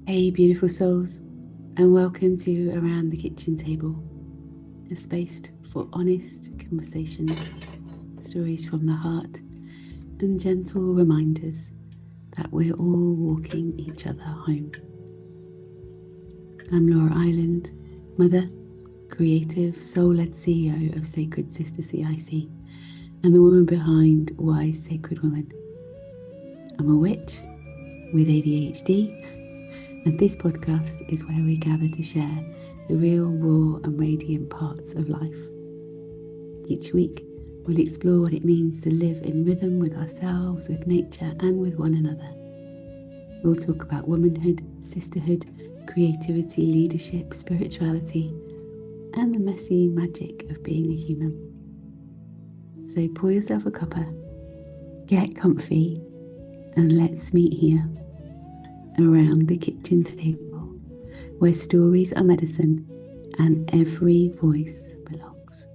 Hey, beautiful souls, and welcome to Around the Kitchen Table, a space for honest conversations, stories from the heart, and gentle reminders that we're all walking each other home. I'm Laura Island, mother, creative, soul-led CEO of Sacred Sister CIC, and the woman behind Wise Sacred Woman. I'm a witch with ADHD, and this podcast is where we gather to share the real, raw and radiant parts of life. Each week, we'll explore what it means to live in rhythm with ourselves, with nature and with one another. We'll talk about womanhood, sisterhood, creativity, leadership, spirituality, and the messy magic of being a human. So pour yourself a cuppa, get comfy, and let's meet here around the kitchen table, where stories are medicine and every voice belongs.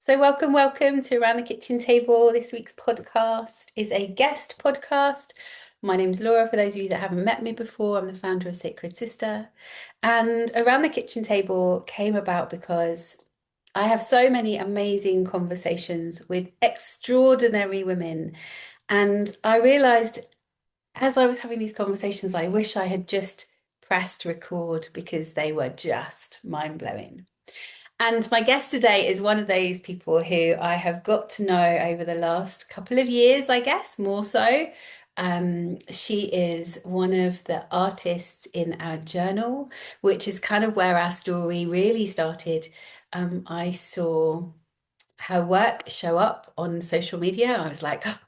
So welcome to Around the Kitchen Table. This week's podcast is a guest podcast. My name's Laura, for those of you that haven't met me before. I'm the founder of Sacred Sister. And Around the Kitchen Table came about because I have so many amazing conversations with extraordinary women. And I realized as I was having these conversations, I wish I had just pressed record because they were just mind-blowing. And my guest today is one of those people who I have got to know over the last couple of years, I guess, more so. She is one of the artists in our journal, which is kind of where our story really started. I saw her work show up on social media. I was like, oh,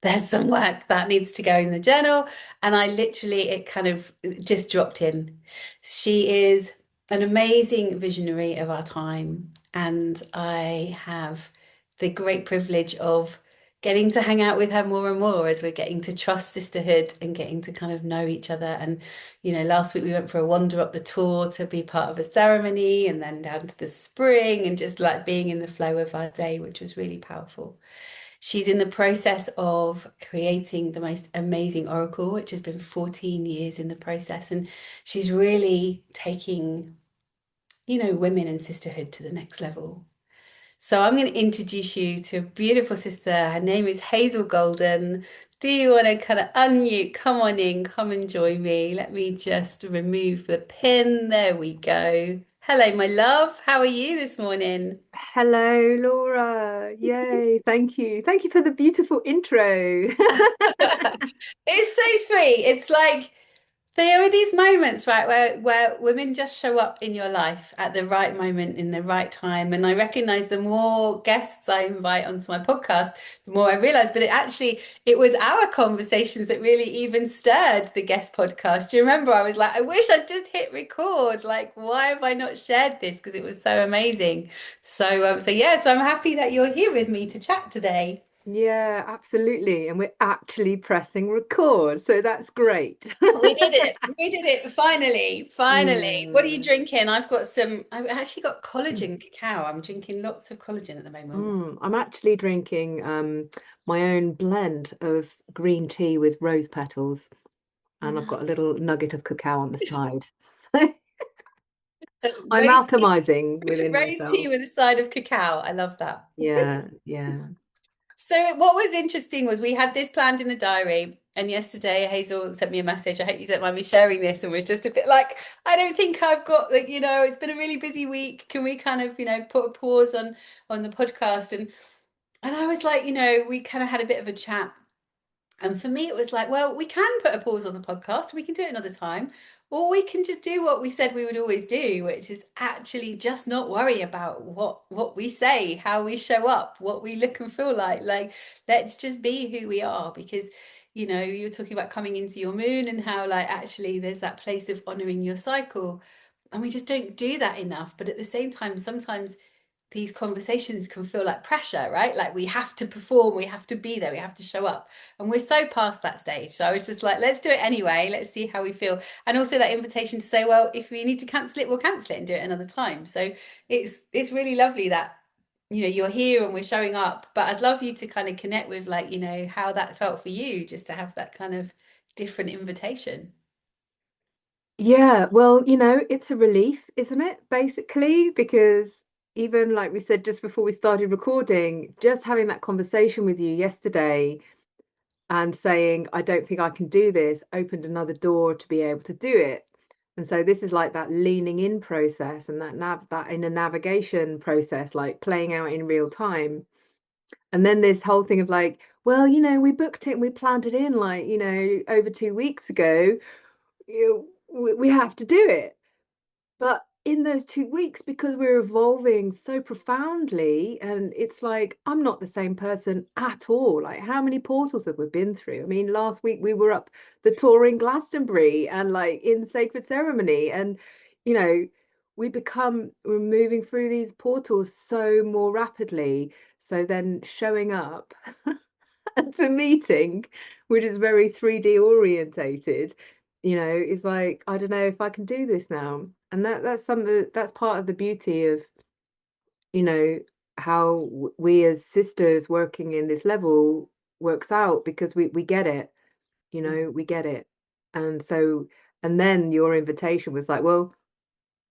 there's some work that needs to go in the journal. And I literally, it kind of just dropped in. She is an amazing visionary of our time. And I have the great privilege of getting to hang out with her more and more as we're getting to trust sisterhood and getting to kind of know each other. And, last week we went for a wander up the tour to be part of a ceremony and then down to the spring and just like being in the flow of our day, which was really powerful. She's in the process of creating the most amazing oracle, which has been 14 years in the process. And she's really taking, women and sisterhood to the next level. So I'm going to introduce you to a beautiful sister. Her name is Hazel Golden. Do you want to kind of unmute? Come on in, come and join me. Let me just remove the pin. There we go. Hello, my love. How are you this morning? Hello, Laura. Yay. Thank you. Thank you for the beautiful intro. It's so sweet. It's like there are these moments, right, where women just show up in your life at the right moment in the right time. And I recognize the more guests I invite onto my podcast, the more I realize. But it was our conversations that really even stirred the guest podcast. Do you remember? I was like, I wish I'd just hit record. Like, why have I not shared this? Because it was so amazing. So I'm happy that you're here with me to chat today. Yeah, absolutely. And we're actually pressing record, so that's great. We did it. We did it. Finally. Finally. What are you Yeah. drinking? I've actually got collagen cacao. I'm drinking lots of collagen at the moment. I'm actually drinking my own blend of green tea with rose petals, and I've No. got a little nugget of cacao on the side. I'm Rose tea, alchemizing within rose tea myself. with a side of cacao. I love that. Yeah, yeah. So what was interesting was we had this planned in the diary, and yesterday Hazel sent me a message. I hope you don't mind me sharing this, and was just a bit like, I don't think I've got like, it's been a really busy week. Can we kind of, put a pause on the podcast? And I was like, we kind of had a bit of a chat. And for me, it was like, well, we can put a pause on the podcast. We can do it another time. Or we can just do what we said we would always do, which is actually just not worry about what we say, how we show up, what we look and feel like. Like, let's just be who we are. Because, you were talking about coming into your moon and how, like, actually there's that place of honoring your cycle. And we just don't do that enough. But at the same time, sometimes these conversations can feel like pressure, right? Like we have to perform, we have to be there, we have to show up. And we're so past that stage. So I was just like, let's do it anyway. Let's see how we feel. And also that invitation to say, well, if we need to cancel it, we'll cancel it and do it another time. So it's really lovely that, you're here and we're showing up. But I'd love you to kind of connect with like, how that felt for you, just to have that kind of different invitation. Yeah, well, it's a relief, isn't it? Basically, because even like we said just before we started recording, just having that conversation with you yesterday and saying, I don't think I can do this, opened another door to be able to do it. And so this is like that leaning in process and that in a navigation process, like playing out in real time. And then this whole thing of like, well, we booked it and we planned it in like, over 2 weeks ago. We have to do it. But in those 2 weeks, because we're evolving so profoundly, and it's like, I'm not the same person at all. Like, how many portals have we been through? I mean, last week we were up the tour in Glastonbury and like in sacred ceremony. And, you know, we're moving through these portals so more rapidly. So then showing up at a meeting, which is very 3D orientated, is like, I don't know if I can do this now. And that's part of the beauty of, you know, how we as sisters working in this level works out because we get it, we get it. And so, and then your invitation was like, well,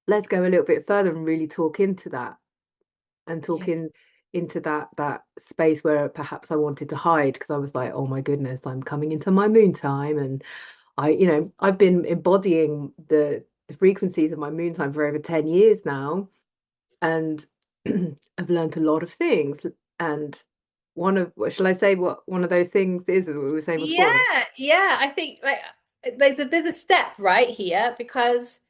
let's go a little bit further and really talk into that and Yeah. talking into that space where perhaps I wanted to hide because I was like, oh my goodness, I'm coming into my moon time, and I've been embodying the frequencies of my moon time for over 10 years now, and I've learned a lot of things. And what shall I say, what one of those things is, what we were saying Yeah, before? yeah. I think like there's a step right here, because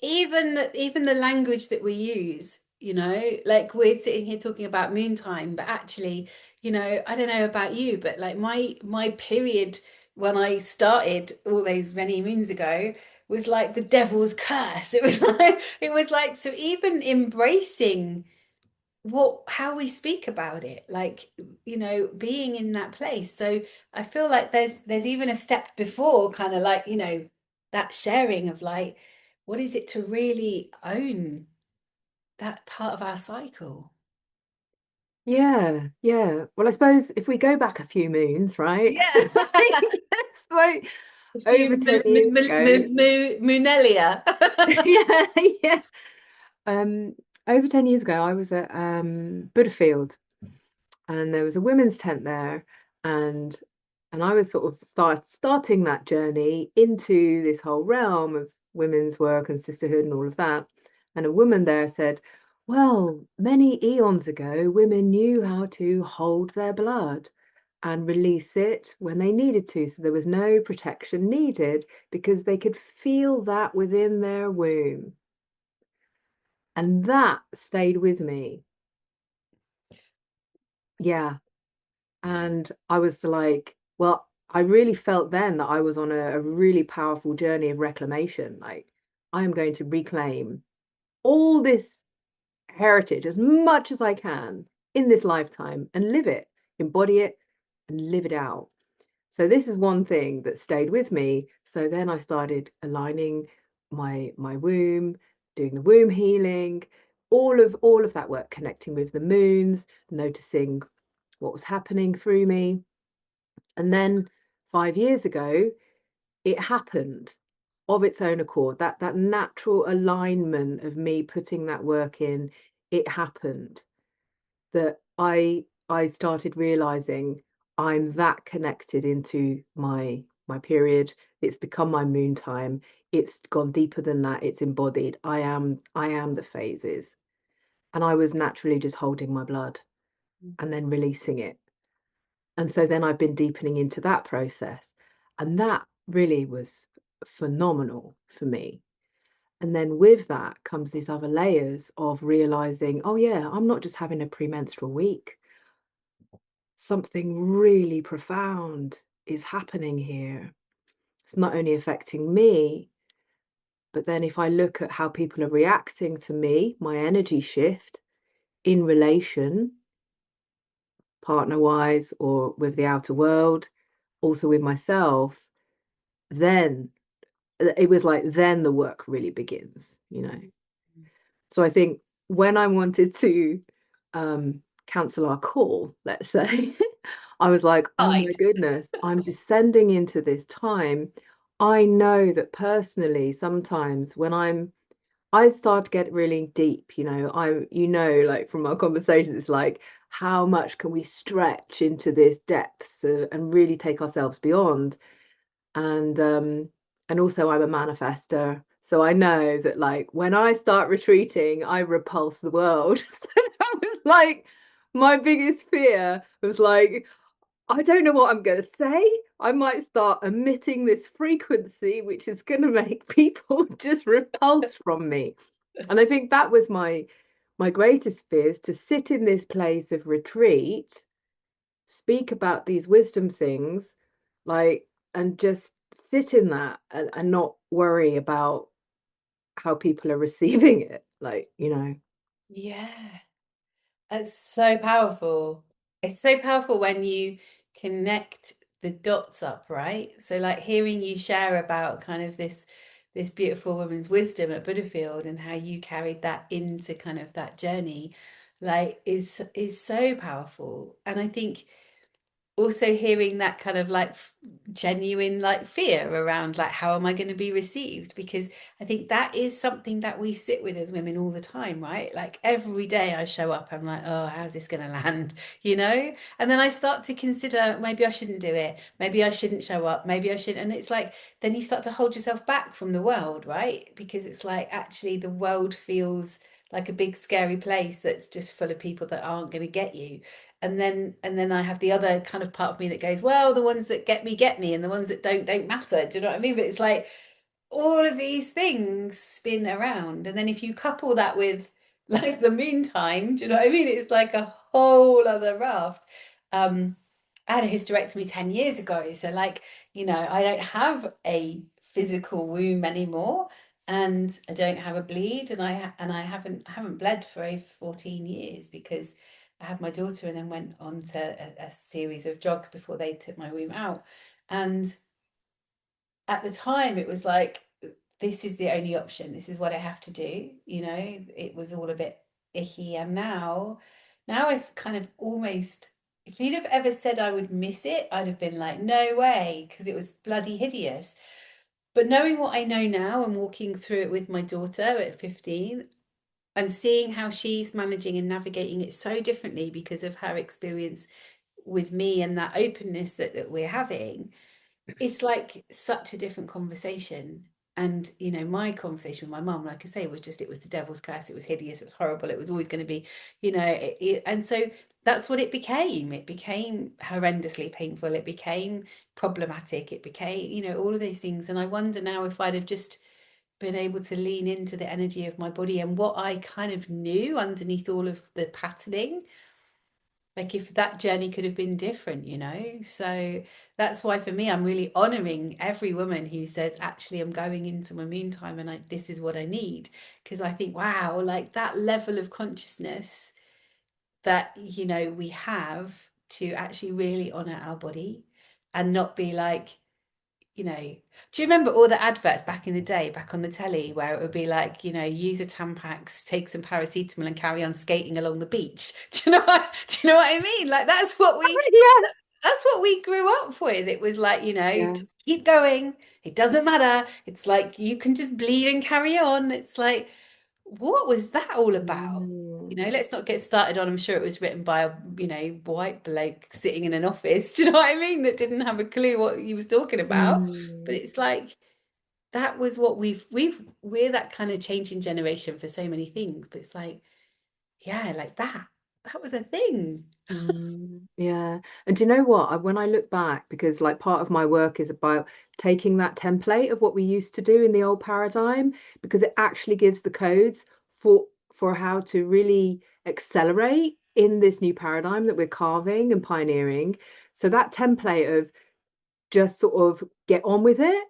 even the language that we use, like we're sitting here talking about moon time, but actually, I don't know about you, but like my period when I started all those many moons ago was like the devil's curse. It was like so even embracing how we speak about it, like, being in that place. So I feel like there's even a step before, kind of like, that sharing of like, what is it to really own that part of our cycle? Yeah, yeah. Well, I suppose if we go back a few moons, right? Yeah. It's like A over few 10 years ago. Moonelia. Yeah, yeah. Um, Over 10 years ago, I was at Butterfield, and there was a women's tent there, and I was sort of starting that journey into this whole realm of women's work and sisterhood and all of that. And a woman there said, well, many eons ago, women knew how to hold their blood and release it when they needed to. So there was no protection needed because they could feel that within their womb. And that stayed with me. Yeah. And I was like, well, I really felt then that I was on a really powerful journey of reclamation. Like, I am going to reclaim all this heritage as much as I can in this lifetime and live it, embody it, and live it out. So this is one thing that stayed with me. So then I started aligning my womb, doing the womb healing, all of that work, connecting with the moons, noticing what was happening through me. And then 5 years ago, it happened of its own accord. That natural alignment of me putting that work in, it happened that I started realizing I'm that connected into my period. It's become my moon time. It's gone deeper than that. It's embodied. I am the phases. And I was naturally just holding my blood and then releasing it. And so then I've been deepening into that process. And that really was phenomenal for me. And then with that comes these other layers of realizing, oh, yeah, I'm not just having a premenstrual week. Something really profound is happening here. It's not only affecting me, but then if I look at how people are reacting to me, my energy shift in relation, partner wise, or with the outer world, also with myself, then it was like then the work really begins. So I think when I wanted to cancel our call, let's say, I was like, oh my Right. goodness, I'm descending into this time. I know that personally, sometimes when I start to get really deep, like from our conversations, it's like, how much can we stretch into this depths and really take ourselves beyond? And also I'm a manifester. So I know that like when I start retreating, I repulse the world. So that was like my biggest fear was like, I don't know what I'm going to say. I might start emitting this frequency, which is going to make people just repulse from me. And I think that was my greatest fear, is to sit in this place of retreat, speak about these wisdom things, like, and just sit in that and not worry about how people are receiving it. Like, Yeah. It's so powerful. It's so powerful when you connect the dots up, right? So like hearing you share about kind of this beautiful woman's wisdom at Buddhafield and how you carried that into kind of that journey, like is so powerful. And I think also hearing that kind of like genuine like fear around like how am I going to be received, because I think that is something that we sit with as women all the time, right? Like every day I show up, I'm like, oh, how's this going to land, and then I start to consider maybe I shouldn't do it, maybe I shouldn't show up, maybe I should, and it's like then you start to hold yourself back from the world, right? Because it's like actually the world feels like a big scary place that's just full of people that aren't going to get you. And then I have the other kind of part of me that goes, well, the ones that get me, and the ones that don't matter. Do you know what I mean? But it's like all of these things spin around. And then if you couple that with like the meantime, do you know what I mean? It's like a whole other raft. Um, I had a hysterectomy 10 years ago. So like, I don't have a physical womb anymore, and I don't have a bleed, and I haven't bled for over 14 years because I had my daughter and then went on to a series of drugs before they took my womb out. And at the time it was like, this is the only option, this is what I have to do. It was all a bit icky. And now I've kind of almost, if you'd have ever said I would miss it, I'd have been like, no way, because it was bloody hideous. But knowing what I know now and walking through it with my daughter at 15 and seeing how she's managing and navigating it so differently because of her experience with me and that openness that we're having, it's like such a different conversation. And my conversation with my mum, like I say, was just, it was the devil's curse, it was hideous, it was horrible, it was always going to be, and so that's what it became horrendously painful, it became problematic, it became, all of those things. And I wonder now if I'd have just been able to lean into the energy of my body and what I kind of knew underneath all of the patterning, like if that journey could have been different. So that's why for me I'm really honoring every woman who says, actually, I'm going into my moon time and this is what I need, because I think, wow, like that level of consciousness that we have to actually really honor our body and not be like, do you remember all the adverts back in the day, back on the telly, where it would be like, use a Tampax, take some paracetamol, and carry on skating along the beach? Do you know what I mean? Like yeah, that's what we grew up with. It was like, yeah. just keep going. It doesn't matter. It's like you can just bleed and carry on. It's like, what was that all about? Mm, Let's not get started on, I'm sure it was written by a, white bloke sitting in an office. Do you know what I mean? That didn't have a clue what he was talking about. But mm, it's like that was what we're that kind of changing generation for so many things. But it's like, yeah, like that was a thing. yeah. And do you know what? When I look back, because like part of my work is about taking that template of what we used to do in the old paradigm, because it actually gives the codes for how to really accelerate in this new paradigm that we're carving and pioneering. So that template of just sort of get on with it,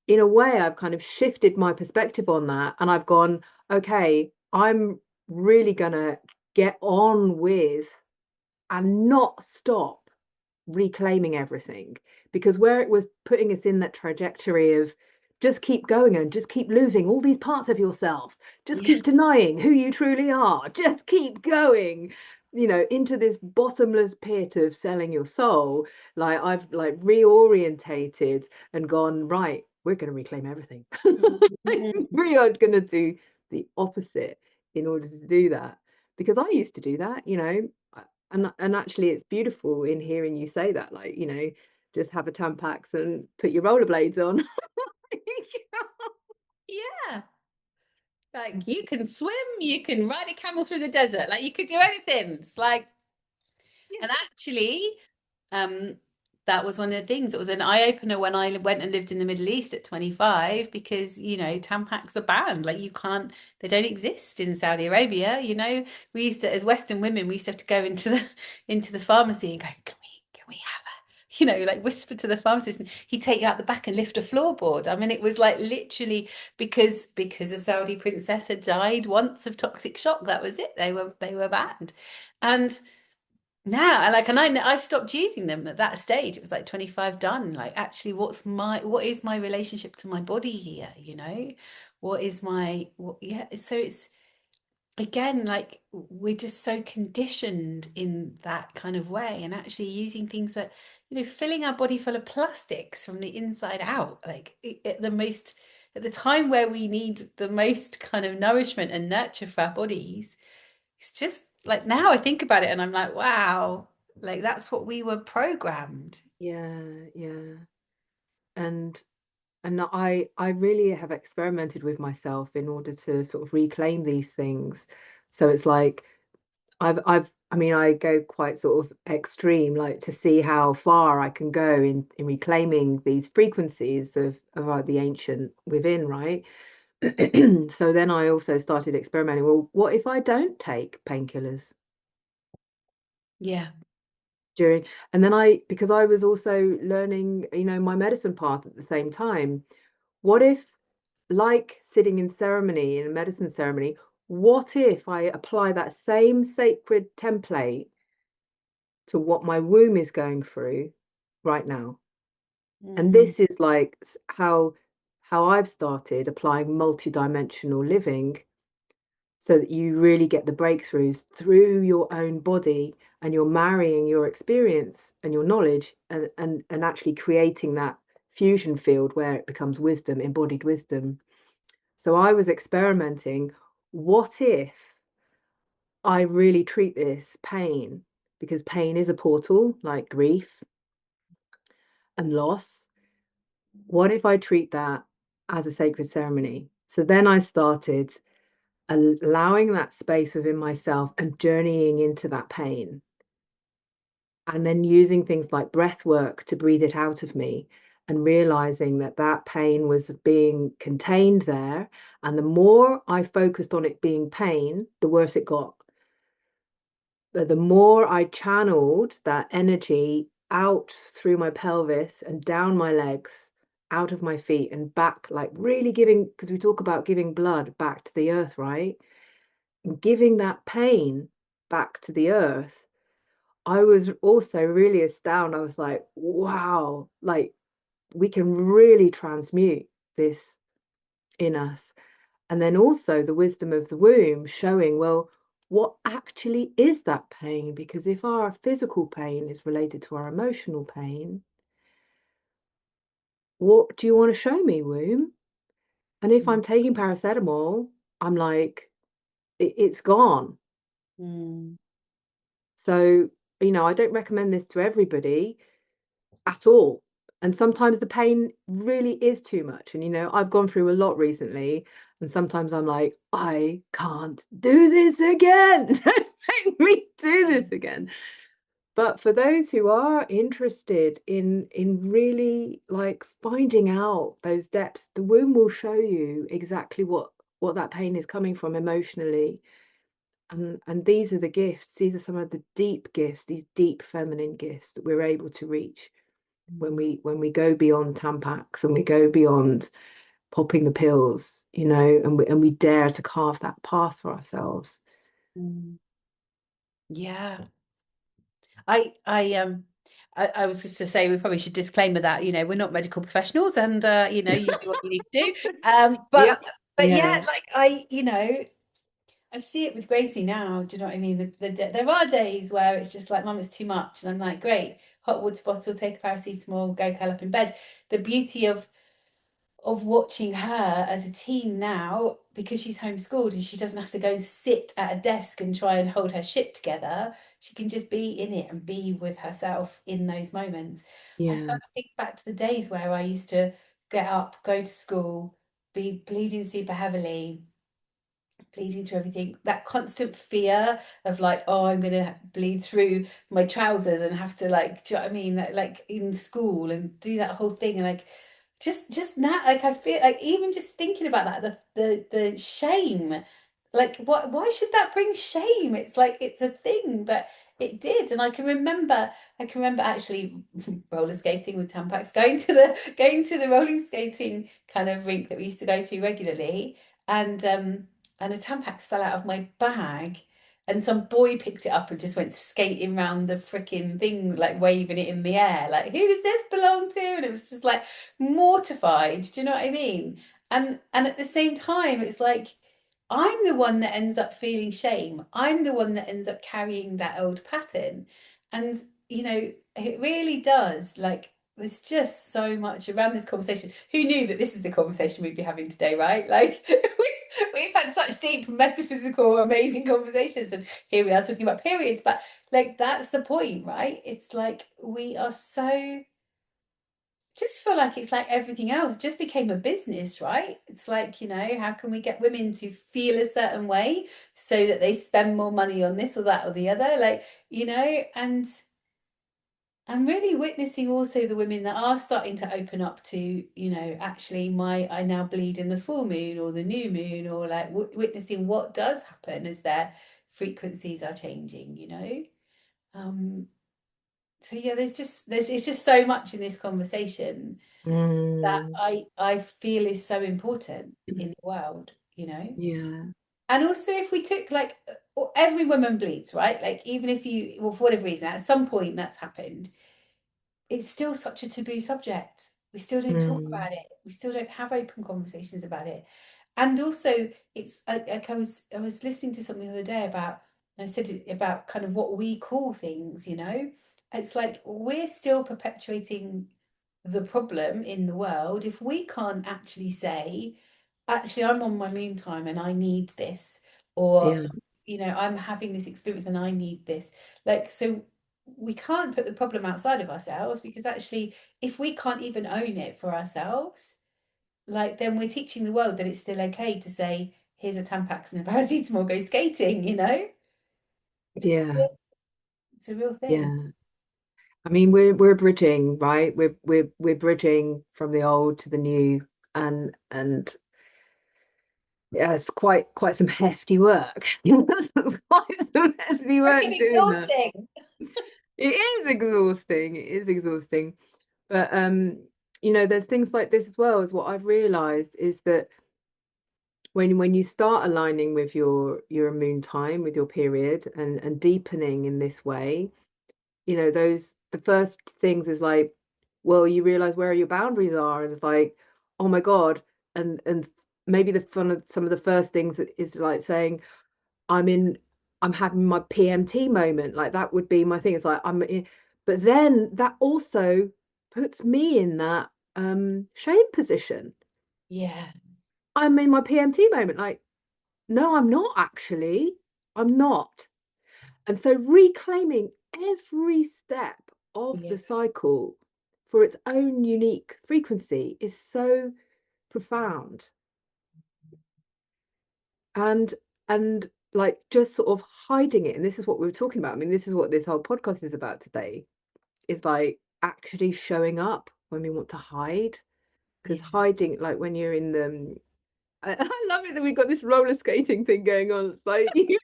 in a way, I've kind of shifted my perspective on that, and I've gone, okay, I'm really gonna get on with and not stop reclaiming everything, because where it was putting us in that trajectory of just keep going and just keep losing all these parts of yourself. Just Yeah. keep denying who you truly are. Just keep going, into this bottomless pit of selling your soul. Like I've like reorientated and gone, right, we're going to reclaim everything. Mm. We are going to do the opposite in order to do that. Because I used to do that, and actually it's beautiful in hearing you say that, like, just have a Tampax and put your rollerblades on. Yeah. Like you can swim, you can ride a camel through the desert, like you could do anything. It's like, Yeah. and actually, um, that was one of the things. It was an eye opener when I went and lived in the Middle East at 25 because, Tampax are banned. Like you can't, they don't exist in Saudi Arabia. We used to, as Western women, we used to have to go into the into the pharmacy and go, can we have a, like whisper to the pharmacist and he'd take you out the back and lift a floorboard. I mean, it was like literally because a Saudi princess had died once of toxic shock. That was it. They were banned. And now and I stopped using them at that stage. It was like 25 done. Like actually what is my relationship to my body here, what is yeah, so it's again like we're just so conditioned in that kind of way, and actually using things that, filling our body full of plastics from the inside out, like at the time where we need the most kind of nourishment and nurture for our bodies. It's just like now I think about it and I'm like, wow, like that's what we were programmed. Yeah, yeah. And I really have experimented with myself in order to sort of reclaim these things. So it's like I mean, I go quite sort of extreme, like to see how far I can go in reclaiming these frequencies of the ancient within, right? So then I also started experimenting. Well, what if I don't take painkillers Yeah. during, and then because I was also learning, my medicine path at the same time. What if, like sitting in ceremony, in a medicine ceremony, what if I apply that same sacred template to what my womb is going through right now? And Mm, this is like how I've started applying multidimensional living so that you really get the breakthroughs through your own body, and you're marrying your experience and your knowledge, and actually creating that fusion field where it becomes wisdom, embodied wisdom. So I was experimenting. What if I really treat this pain, because pain is a portal, like grief and loss? What if I treat that as a sacred ceremony? So then I started allowing that space within myself and journeying into that pain, and then using things like breath work to breathe it out of me, and realizing that that pain was being contained there. And the more I focused on it being pain, the worse it got. But the more I channeled that energy out through my pelvis and down my legs, out of my feet and back, like really giving, because we talk about giving blood back to the earth, right? And giving that pain back to the earth, I was also really astounded. I was like, wow, like we can really transmute this in us. And then also the wisdom of the womb showing, well, what actually is that pain? Because if our physical pain is related to our emotional pain, what do you want to show me, womb? And if I'm mm, taking paracetamol, I'm like, it's gone. mm, So, I don't recommend this to everybody at all. And sometimes the pain really is too much. And, I've gone through a lot recently. And sometimes I'm like, I can't do this again. Don't make me do yeah. this again. But for those who are interested in really like finding out those depths, the womb will show you exactly what that pain is coming from emotionally. And these are the gifts. These are some of the deep gifts, these deep feminine gifts that we're able to reach when Mm, we go beyond Tampax and we go beyond popping the pills, and we dare to carve that path for ourselves. mm. Yeah. I I was just to say we probably should disclaimer that, we're not medical professionals and you do what you need to do. Yeah. But yeah, Yeah. like I see it with Gracie now. Do you know what I mean? There are days where it's just like, Mum, it's too much. And I'm like, great, hot water bottle, take a paracetamol, go curl up in bed. The beauty of watching her as a teen now, because she's homeschooled and she doesn't have to go and sit at a desk and try and hold her shit together, she can just be in it and be with herself in those moments. I kind Yeah. of think back to the days where I used to get up, go to school, be bleeding super heavily, bleeding through everything, that constant fear of like, oh, I'm gonna bleed through my trousers and have to like, do you know what I mean, like in school and do that whole thing. And like just now, like I feel like even just thinking about that, the shame, like why should that bring shame? It's like it's a thing, but it did. And I can remember actually roller skating with Tampax, going to the rolling skating kind of rink that we used to go to regularly, and a Tampax fell out of my bag, and some boy picked it up and just went skating around the freaking thing, like waving it in the air, like, who does this belong to? And it was just like mortified. Do you know what I mean? And at the same time, it's like I'm the one that ends up feeling shame. I'm the one that ends up carrying that old pattern. And it really does. Like, there's just so much around this conversation. Who knew that this is the conversation we'd be having today, right? Like, we've had such deep, metaphysical, amazing conversations, and here we are talking about periods. But like, that's the point, right? It's like we are so just feel like it's like everything else, it just became a business, right? It's like, how can we get women to feel a certain way so that they spend more money on this or that or the other? Like, and I'm really witnessing also the women that are starting to open up to, actually I now bleed in the full moon or the new moon, or like witnessing what does happen as their frequencies are changing. Um, so yeah, there's it's just so much in this conversation that Mm. I feel is so important in the world. Yeah. And also, if we took like every woman bleeds, right? Like, even if you, well, for whatever reason, at some point that's happened, it's still such a taboo subject. We still don't talk Mm. about it. We still don't have open conversations about it. And also, it's like I was listening to something the other day about, I said about kind of what we call things. It's like we're still perpetuating the problem in the world if we can't actually say, actually, I'm on my moon time and I need this, or Yeah. I'm having this experience and I need this. Like, so we can't put the problem outside of ourselves, because actually, if we can't even own it for ourselves, like, then we're teaching the world that it's still okay to say, here's a Tampax and a paracetamol, go skating. It's Yeah. it's a real thing. Yeah. I mean, we're bridging, right? We're bridging from the old to the new, and yeah, it's quite some hefty work. It's quite some hefty Freaking work doing that. exhausting. It is exhausting. It is exhausting. But there's things like this as well, as what I've realized is that when you start aligning with your moon time, with your period, and deepening in this way, those the first things is like, well, you realize where your boundaries are, and it's like, oh my God. And maybe some of the first things is like saying, I'm in, I'm having my PMT moment. Like, that would be my thing. It's like but then that also puts me in that shame position. Yeah, I'm in my PMT moment. Like, no, I'm not actually. I'm not. And so reclaiming every step of yeah, the cycle for its own unique frequency is so profound. And like, just sort of hiding it. And this is what we were talking about. I mean, this is what this whole podcast is about today, is like actually showing up when we want to hide. Because yeah. hiding, like when you're in the I love it that we've got this roller skating thing going on. It's like you've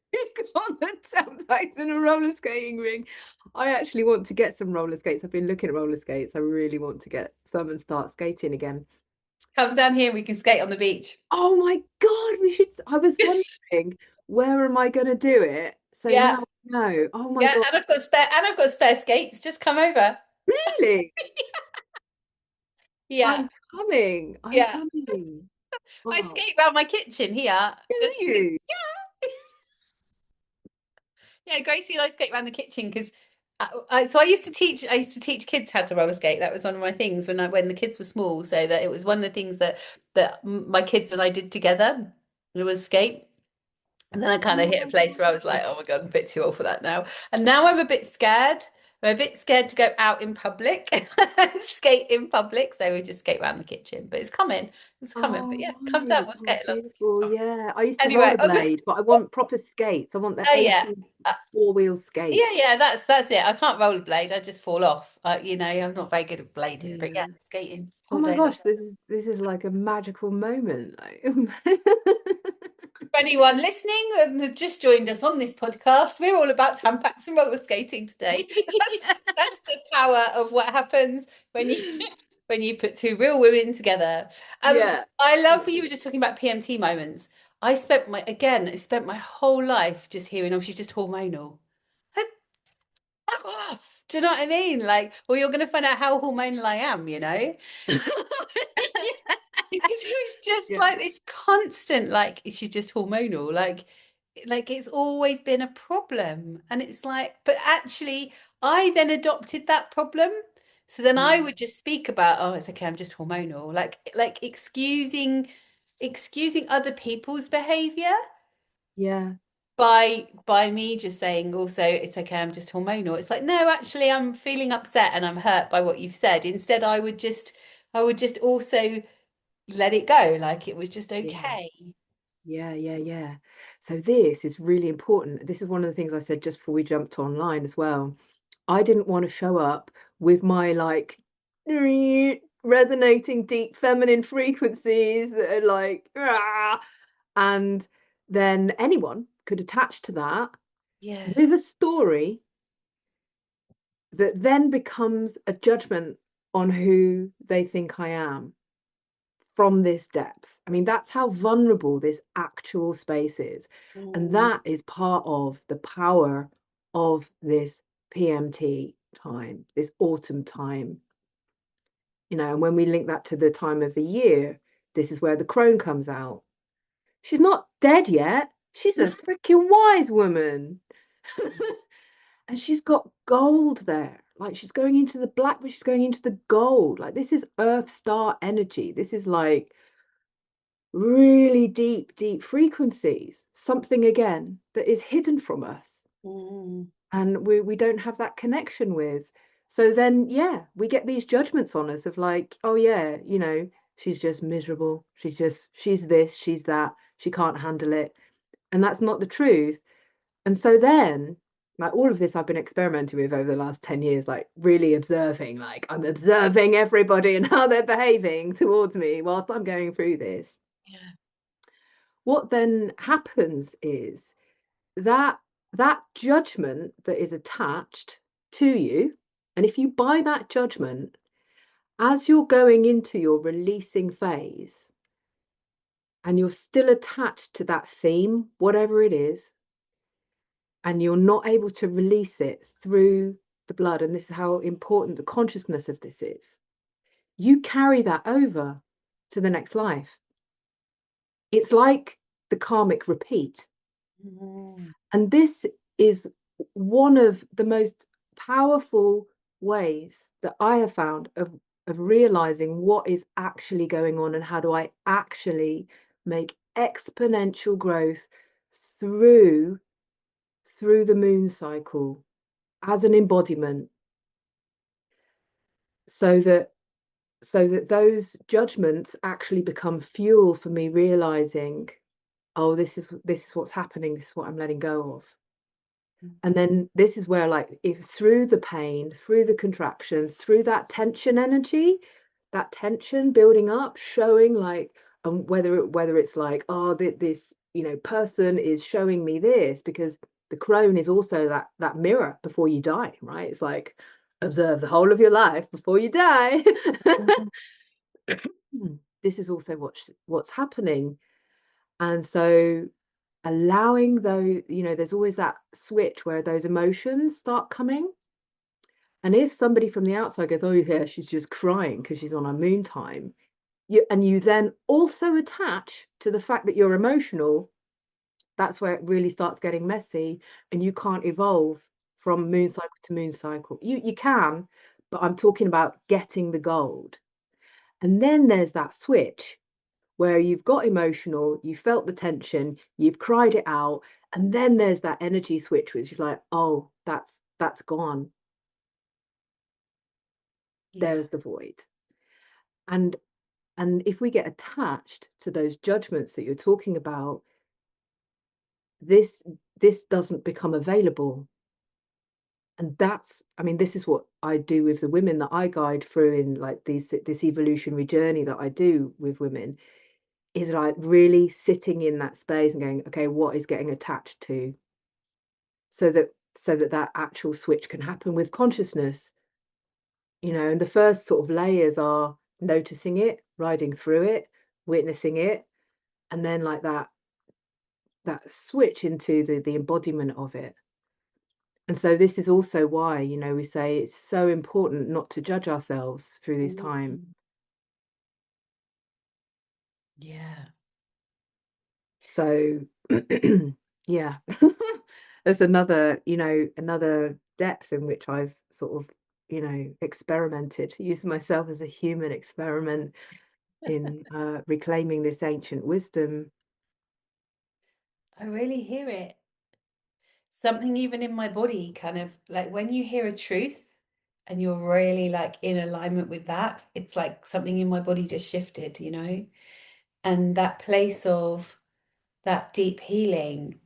got the Tampax in a roller skating ring. I actually want to get some roller skates. I've been looking at roller skates. I really want to get some and start skating again. Come down here, we can skate on the beach. Oh my God, we should. I was wondering, where am I going to do it? So Yeah, now I know. Oh my yeah, God. and I've got spare skates. Just come over. Really? Yeah, I'm coming. I'm yeah. coming. I Wow. skate around my kitchen here. Do Just because, you? yeah, Gracie and I skate around the kitchen because so I used to teach kids how to roller skate. That was one of my things when the kids were small. So that it was one of the things that my kids and I did together. It was skate. And then I kind of Oh hit a my place where I was like, God. oh my God, I'm a bit too old for that now. And now I'm a bit scared. I'm a bit scared to go out in public and skate in public. So we just skate around the kitchen. But it's coming. It's coming. But Oh, yeah, come down, right. we'll Oh, skate beautiful. along. Yeah. I used to Anyway, rollerblade, but I want proper skates. I want the oh yeah. 80s Uh, four-wheel yeah, skates. yeah, that's it. I can't rollerblade. I just fall off. I'm not very good at blading, but yeah, Yeah. skating Oh all my day long. gosh, this is like a magical moment. Like, For anyone listening and have just joined us on this podcast, we're all about Tampax and roller skating today. That's yeah. that's the power of what happens when you when you put two real women together. Yeah. I love Yeah. you were just talking about PMT moments. I spent my whole life just hearing, oh, she's just hormonal. Like, fuck off. Do you know what I mean? Like, well, you're going to find out how hormonal I am, you know? Yeah. Because it was just Yeah. like this constant, like she's just hormonal, like it's always been a problem. And it's like, but actually, I then adopted that problem. So then I Mm. would just speak about, oh, it's okay, I'm just hormonal, like excusing other people's behavior Yeah. by me just saying also it's okay, I'm just hormonal. It's like, no, actually, I'm feeling upset and I'm hurt by what you've said. Instead, I would just also let it go, like it was just Yeah. okay. Yeah, yeah, yeah. So this is really important. This is one of the things I said just before we jumped online as well. I didn't want to show up with my like resonating deep feminine frequencies that are like, "Ah," and then anyone could attach to that Yeah. with a story that then becomes a judgment on who they think I am from this depth. I mean, that's how vulnerable this actual space is. And Mm, that is part of the power of this PMT time, this autumn time. And when we link that to the time of the year, this is where the crone comes out. She's not dead yet. She's a freaking wise woman. And she's got gold there. Like she's going into the black, but she's going into the gold. Like this is Earth star energy. This is like really deep, deep frequencies. Something again that is hidden from us. mm, And we don't have that connection with. So then, yeah, we get these judgments on us of like, oh yeah, she's just miserable. She's this, she's that. She can't handle it. And that's not the truth. And so then, like all of this I've been experimenting with over the last 10 years, like really observing, like I'm observing everybody and how they're behaving towards me whilst I'm going through this. yeah. What then happens is that judgment that is attached to you, and if you buy that judgment as you're going into your releasing phase and you're still attached to that theme, whatever it is, and you're not able to release it through the blood, and this is how important the consciousness of this is, you carry that over to the next life. It's like the karmic repeat. Mm, And this is one of the most powerful ways that I have found of realizing what is actually going on and how do I actually make exponential growth through through the moon cycle as an embodiment so that those judgments actually become fuel for me realizing, oh, this is what's happening, this is what I'm letting go of. And then this is where, like, if through the pain, through the contractions, through that tension energy, that tension building up, showing like, whether it's like, oh, this person is showing me this, because the crone is also that mirror before you die, right? It's like observe the whole of your life before you die. mm, This is also what's happening. And so allowing those, there's always that switch where those emotions start coming. And if somebody from the outside goes, oh, yeah, she's just crying because she's on her moon time, you then also attach to the fact that you're emotional, that's where it really starts getting messy and you can't evolve from moon cycle to moon cycle. You can, but I'm talking about getting the gold. And then there's that switch where you've got emotional, you felt the tension, you've cried it out, and then there's that energy switch, which is like, oh, that's gone. Yeah. There's the void. And and if we get attached to those judgments that you're talking about, this this doesn't become available. And that's, I mean, this is what I do with the women that I guide through in like this evolutionary journey that I do with women, is like really sitting in that space and going, okay, what is getting attached to, so that that actual switch can happen with consciousness, and the first sort of layers are noticing it, riding through it, witnessing it, and then like that switch into the embodiment of it. And so this is also why, we say it's so important not to judge ourselves through this time. Mm. Yeah. So yeah. There's another depth in which I've sort of, experimented, used myself as a human experiment in reclaiming this ancient wisdom. I really hear it. Something even in my body, kind of like when you hear a truth and you're really like in alignment with that, it's like something in my body just shifted, And that place of that deep healing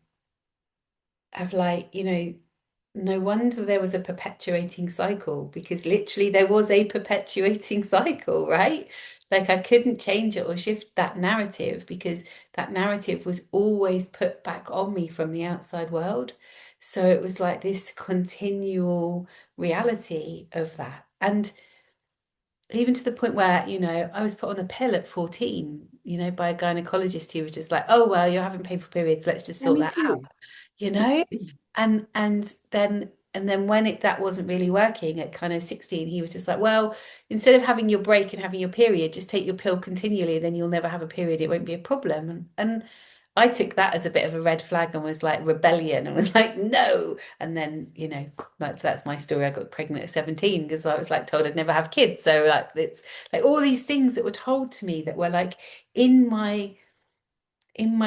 of like, no wonder there was a perpetuating cycle, because literally there was a perpetuating cycle, right? Like I couldn't change it or shift that narrative because that narrative was always put back on me from the outside world. So it was like this continual reality of that. And even to the point where, I was put on a pill at 14, by a gynecologist who was just like, oh, well, you're having painful periods. Let's just Yeah, sort me that out, too. you know? And then when that wasn't really working at kind of 16, he was just like, well, instead of having your break and having your period, just take your pill continually, then you'll never have a period. It won't be a problem. And I took that as a bit of a red flag and was like rebellion and was like, no. And then, like that's my story. I got pregnant at 17 because I was like told I'd never have kids. So like it's like all these things that were told to me that were like in my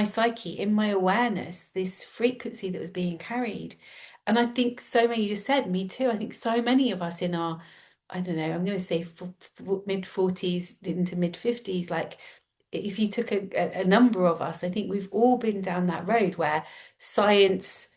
psyche, in my awareness, this frequency that was being carried. And I think so many, you just said, me too. I think so many of us in our, I don't know, I'm going to say mid 40s into mid 50s, like if you took a number of us, I think we've all been down that road where science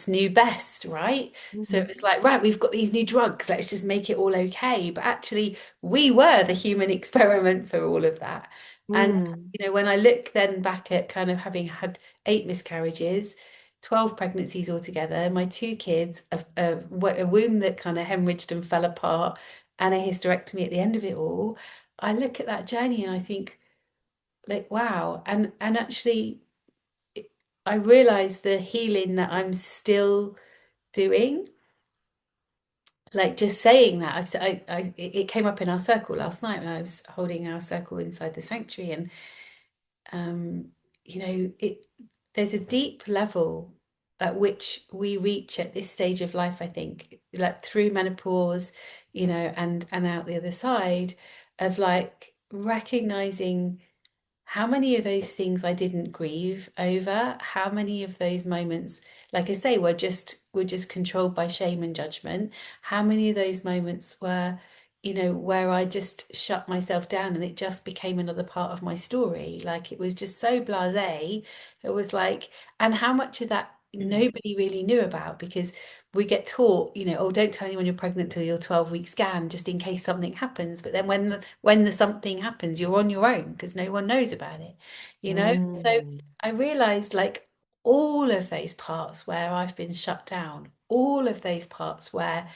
knew best, right? So it Mhm. was like, right, we've got these new drugs, let's just make it all okay. But actually, we were the human experiment for all of that. And Mm. when I look then back at kind of having had 8 miscarriages, 12 pregnancies altogether, my 2 kids, a womb that kind of hemorrhaged and fell apart, and a hysterectomy at the end of it all, I look at that journey and I think, like, wow. And actually, I realize the healing that I'm still doing. Like just saying that, it came up in our circle last night when I was holding our circle inside the sanctuary, and um, it there's a deep level at which we reach at this stage of life, I think, like through menopause, and out the other side of like recognizing how many of those things I didn't grieve over, how many of those moments, like I say, were just controlled by shame and judgment, how many of those moments were, where I just shut myself down and it just became another part of my story. Like it was just so blasé. It was like, and how much of that nobody really knew about, because we get taught, oh, don't tell anyone you're pregnant till your 12-week scan, just in case something happens. But then when the something happens, you're on your own because no one knows about it. So Mm. I realized like all of those parts where I've been shut down, all of those parts where,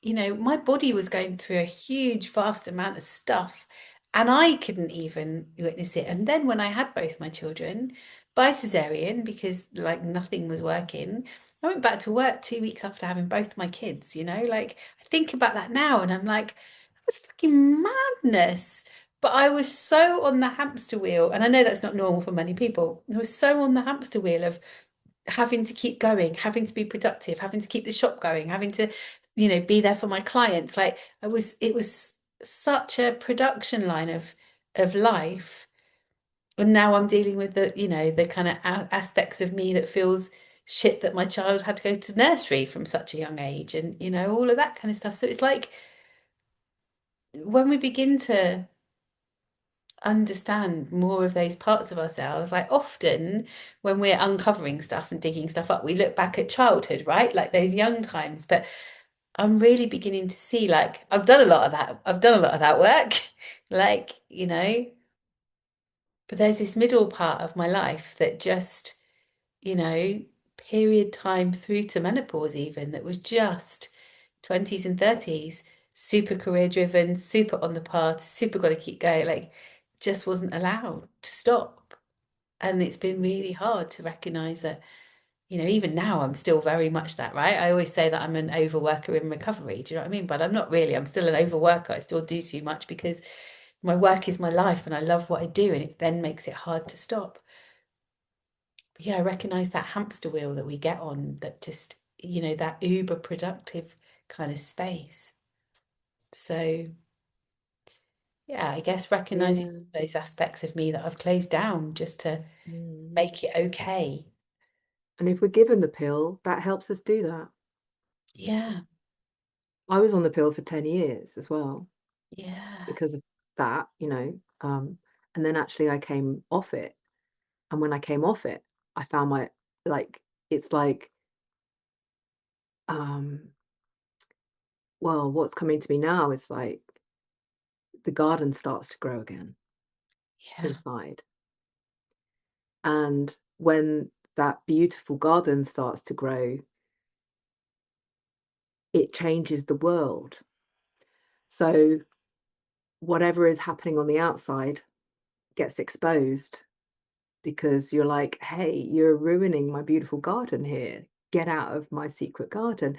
my body was going through a huge, vast amount of stuff and I couldn't even witness it. And then when I had both my children by cesarean, because like nothing was working, I went back to work 2 weeks after having both my kids, like I think about that now and I'm like, that was fucking madness. But I was so on the hamster wheel, and I know that's not normal for many people. I was so on the hamster wheel of having to keep going, having to be productive, having to keep the shop going, having to, be there for my clients. Like it was such a production line of life. And now I'm dealing with the kind of aspects of me that feels shit that my child had to go to nursery from such a young age and, all of that kind of stuff. So it's like when we begin to understand more of those parts of ourselves, like often when we're uncovering stuff and digging stuff up, we look back at childhood, right? Like those young times. But I'm really beginning to see, like, I've done a lot of that. I've done a lot of that work. Like, but there's this middle part of my life that just you know, period time through to menopause, even that was just 20s and 30s, super career driven, super on the path, super got to keep going, like just wasn't allowed to stop. And it's been really hard to recognize that, even now I'm still very much that, right? I always say that I'm an overworker in recovery. Do you know what I mean? But I'm not really. I'm still an overworker. I still do too much because my work is my life and I love what I do. And it then makes it hard to stop. But yeah, I recognize that hamster wheel that we get on that just, that uber productive kind of space. So yeah, I guess recognizing Yeah. those aspects of me that I've closed down just to Mm. make it okay. And if we're given the pill, that helps us do that. Yeah, I was on the pill for 10 years as well yeah. because of that, and then actually I came off it. And when I came off it, I found like, it's like, um, well, what's coming to me now is like the garden starts to grow again Yeah. inside. And when that beautiful garden starts to grow, it changes the world. So whatever is happening on the outside gets exposed because you're like, hey, you're ruining my beautiful garden here. Get out of my secret garden,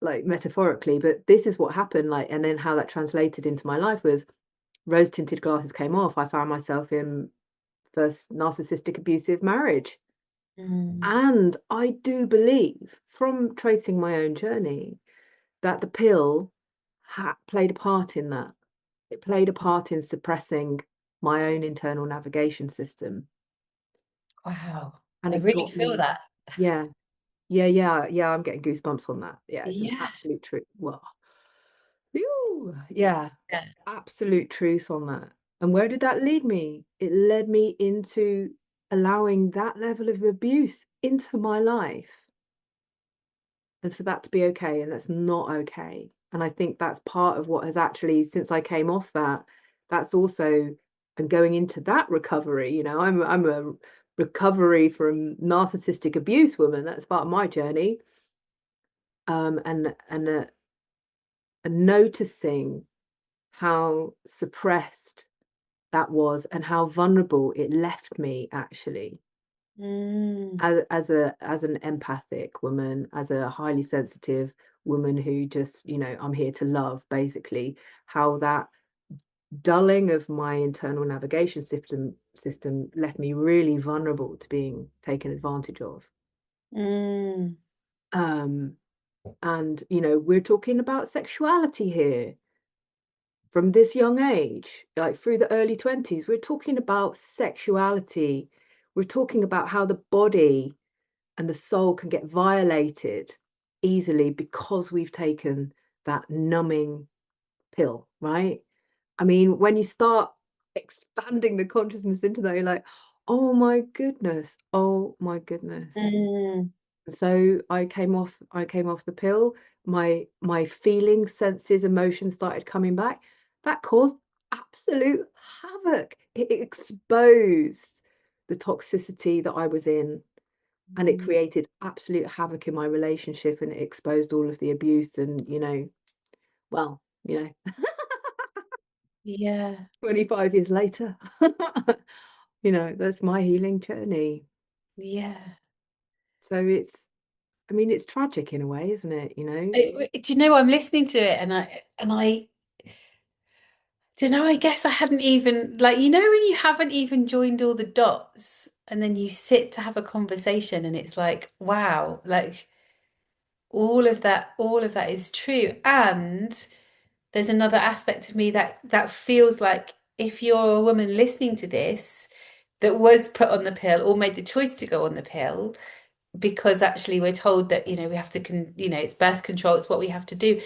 like metaphorically. But this is what happened, like, and then how that translated into my life was rose tinted glasses came off. I found myself in first narcissistic abusive marriage. Mm. And I do believe from tracing my own journey that the pill played a part in that. It played a part in suppressing my own internal navigation system. Wow. And I it really got feel me, that. yeah, yeah, I'm getting goosebumps on that. Yeah, it's an Yeah. absolute truth. Well, phew, yeah, Yeah. absolute truth on that. And where did that lead me? It led me into allowing that level of abuse into my life and for that to be okay, and that's not okay. And I think that's part of what has actually, since I came off that, that's also, and going into that recovery, I'm a recovery from narcissistic abuse woman. That's part of my journey. And noticing how suppressed that was and how vulnerable it left me actually Mm. as an empathic woman, as a highly sensitive woman who just, I'm here to love, basically, how that dulling of my internal navigation system left me really vulnerable to being taken advantage of. Mm. Um, and we're talking about sexuality here from this young age, like through the early 20s. We're talking about sexuality. We're talking about how the body and the soul can get violated easily because we've taken that numbing pill, right? I mean, when you start expanding the consciousness into that, you're like, oh my goodness. Mm. So I came off the pill. My feelings, senses, emotions started coming back. That caused absolute havoc. It exposed the toxicity that I was in, and it Mm. created absolute havoc in my relationship, and it exposed all of the abuse. And well, Yeah. 25 years later, that's my healing journey. Yeah. So it's I mean, it's tragic in a way, isn't it? You know? Do you know, I'm listening to it and I don't know, I guess I hadn't even like, you know, when you haven't even joined all the dots and then you sit to have a conversation and it's like, wow, like all of that is true. And there's another aspect of me that feels like if you're a woman listening to this that was put on the pill or made the choice to go on the pill, because actually we're told that, you know, we have to, it's birth control, it's what we have to do,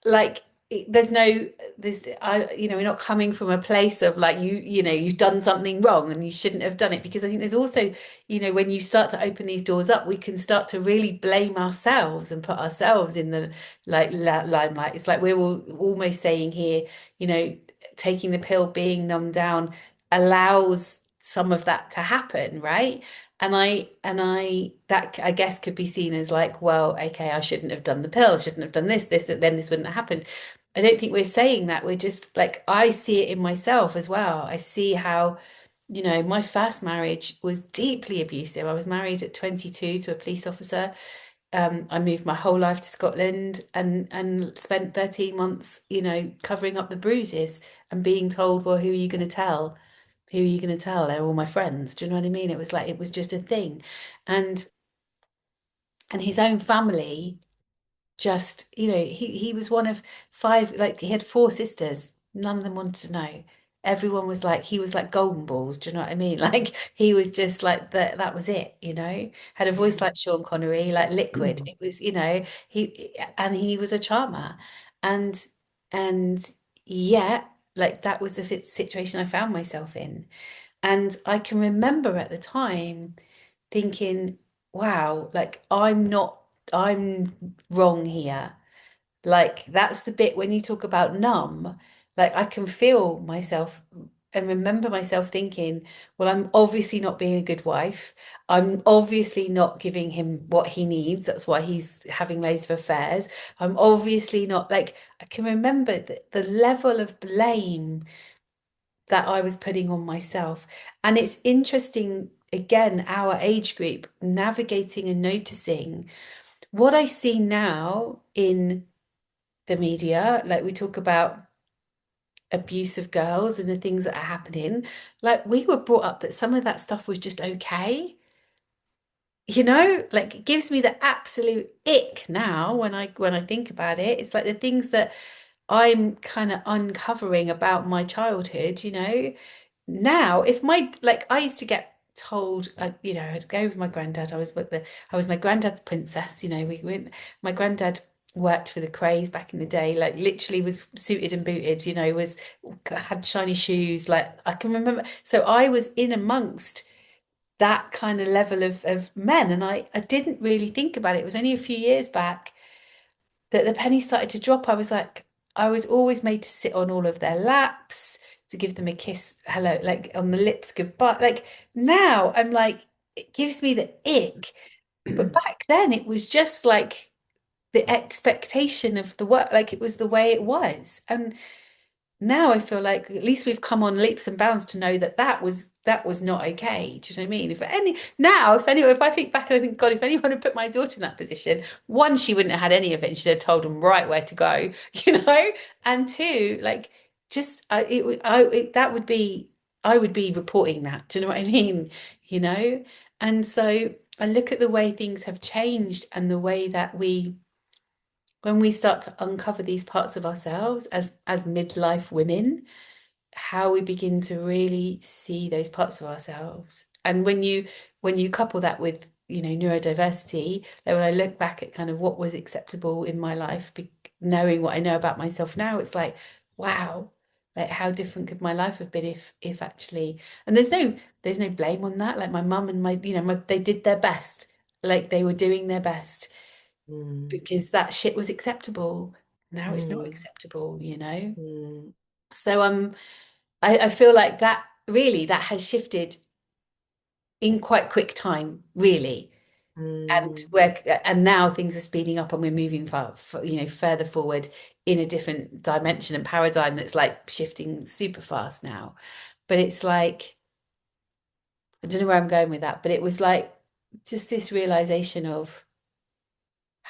like there's no there's I you know, we're not coming from a place of like you know you've done something wrong and you shouldn't have done it, because I think there's also, you know, when you start to open these doors up, we can start to really blame ourselves and put ourselves in the like limelight. It's like we're all almost saying here, you know, taking the pill, being numbed down allows some of that to happen, right? And I that I guess could be seen as like, well, okay, I shouldn't have done the pill, I shouldn't have done this, that then this wouldn't have happened. I don't think we're saying that. We're just like, I see it in myself as well. I see how, you know, my first marriage was deeply abusive. I was married at 22 to a police officer. I moved my whole life to Scotland and spent 13 months, you know, covering up the bruises and being told, well, who are you going to tell? Who are you going to tell? They're all my friends. Do you know what I mean? It was like it was just a thing. And his own family just, you know, he was one of five, like he had four sisters. None of them wanted to know. Everyone was like, he was like golden balls. Do you know what I mean? Like he was just like that was it, you know. Had a voice Yeah. like Sean Connery, like liquid. It was, you know, he was a charmer. And and yeah, like that was the situation I found myself in. And I can remember at the time thinking, wow, like I'm wrong here. Like that's the bit when you talk about numb, like I can feel myself and remember myself thinking, well, I'm obviously not being a good wife. I'm obviously not giving him what he needs. That's why he's having loads of affairs. I'm obviously not like, I can remember the level of blame that I was putting on myself. And it's interesting, again, our age group navigating and noticing what I see now in the media. Like we talk about abuse of girls and the things that are happening. Like we were brought up that some of that stuff was just okay. You know, like it gives me the absolute ick now when I think about it. It's like the things that I'm kind of uncovering about my childhood, you know. Now, if my like I used to get told, you know, I'd go with my granddad. I was my granddad's princess, you know. We went, my granddad worked for the Crays back in the day, like literally was suited and booted, you know, was had shiny shoes, like I can remember. So I was in amongst that kind of level of men, and I didn't really think about it. It was only a few years back that the penny started to drop. I was like, I was always made to sit on all of their laps, to give them a kiss, hello, like on the lips, goodbye. Like now I'm like, it gives me the ick. But back then it was just like the expectation of the work, like it was the way it was. And now I feel like at least we've come on leaps and bounds to know that that was not okay. Do you know what I mean? If any now, if anyone, if I think back and I think, God, if anyone had put my daughter in that position, one, she wouldn't have had any of it, and she'd have told them right where to go, you know. And two, like just it would that would be I would be reporting that. Do you know what I mean? You know. And so I look at the way things have changed and the way that when we start to uncover these parts of ourselves as midlife women, how we begin to really see those parts of ourselves. And when you couple that with, you know, neurodiversity, then when I look back at kind of what was acceptable in my life, knowing what I know about myself now, it's like, wow, like how different could my life have been if actually, and there's no blame on that. Like my mum and my, you know, they did their best, like they were doing their best Mm, because that shit was acceptable. Now it's not mm, acceptable, you know? mm, So I feel like that really that has shifted in quite quick time, really. mm, And now things are speeding up and we're moving you know, further forward in a different dimension and paradigm that's like shifting super fast now. But it's like, I don't know where I'm going with that, but it was like just this realization of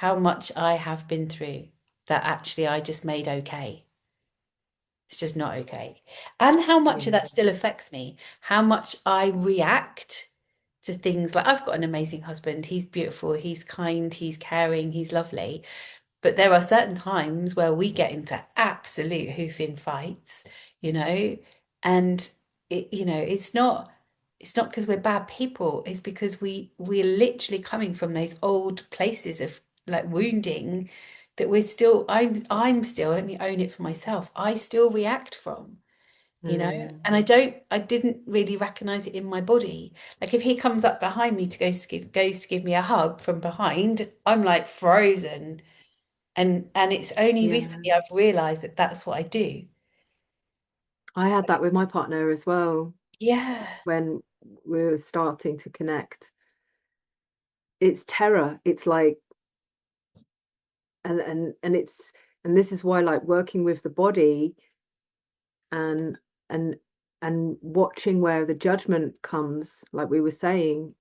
how much I have been through that actually I just made okay. It's just not okay. And how much of Yeah. that still affects me, how much I react to things like I've got an amazing husband. He's beautiful, he's kind, he's caring, he's lovely. But there are certain times where we get into absolute hoofing fights, you know, and it's not because we're bad people. It's because we're literally coming from those old places of like wounding that we're still, I'm still, let me own it for myself. I still react from, Mm. and I didn't really recognize it in my body. Like if he comes up behind me to goes to give me a hug from behind, I'm like frozen. And it's only Yeah. recently I've realized that that's what I do. I had that with my partner as well Yeah. when we were starting to connect. It's terror. It's like, and it's, and this is why like working with the body and and and watching where the judgment comes, like we were saying,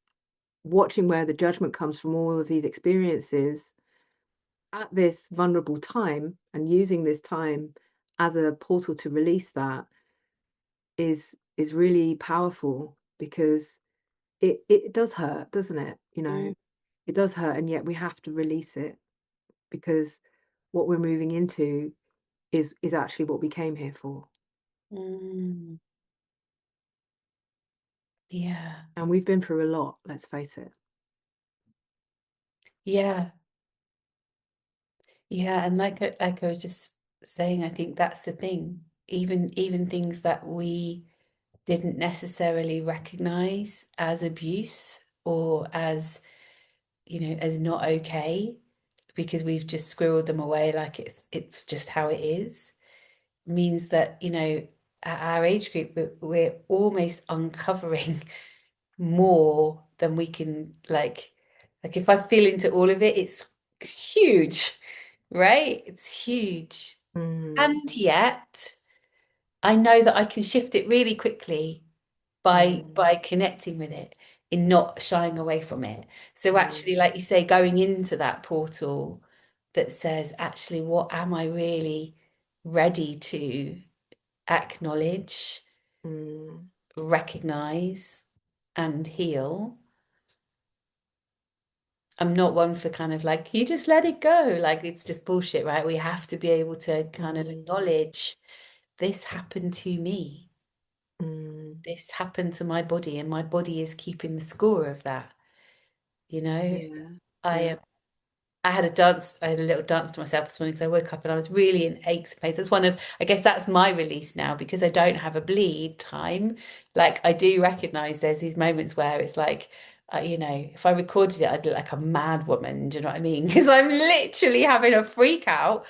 watching where the judgment comes from all of these experiences at this vulnerable time and using this time as a portal to release that is really powerful because it does hurt, doesn't it? You Mm, know, it does hurt, and yet we have to release it because what we're moving into is actually what we came here for. mm, yeah. And we've been through a lot, let's face it. Yeah. Yeah. And like I was just saying, I think that's the thing. Even things that we didn't necessarily recognize as abuse or as, as not okay, because we've just squirreled them away like it's just how it is, means that, at our age group, we're almost uncovering more than we can like if I feel into all of it, it's huge, right? It's huge. Mm, And yet I know that I can shift it really quickly by mm, by connecting with it, in not shying away from it. So actually, mm, like you say, going into that portal that says, actually, what am I really ready to acknowledge, mm, recognize, and heal. I'm not one for kind of like, you just let it go. Like it's just bullshit, right? We have to be able to kind of mm, acknowledge this happened to me. mm. This happened to my body, and my body is keeping the score of that. You know, Yeah, I yeah. um, I had a dance, I had a little dance to myself this morning because I woke up and I was really in aches and pains. That's one of, I guess that's my release now because I don't have a bleed time. Like I do recognize there's these moments where it's like, if I recorded it, I'd look like a mad woman. Do you know what I mean? Because I'm literally having a freak out.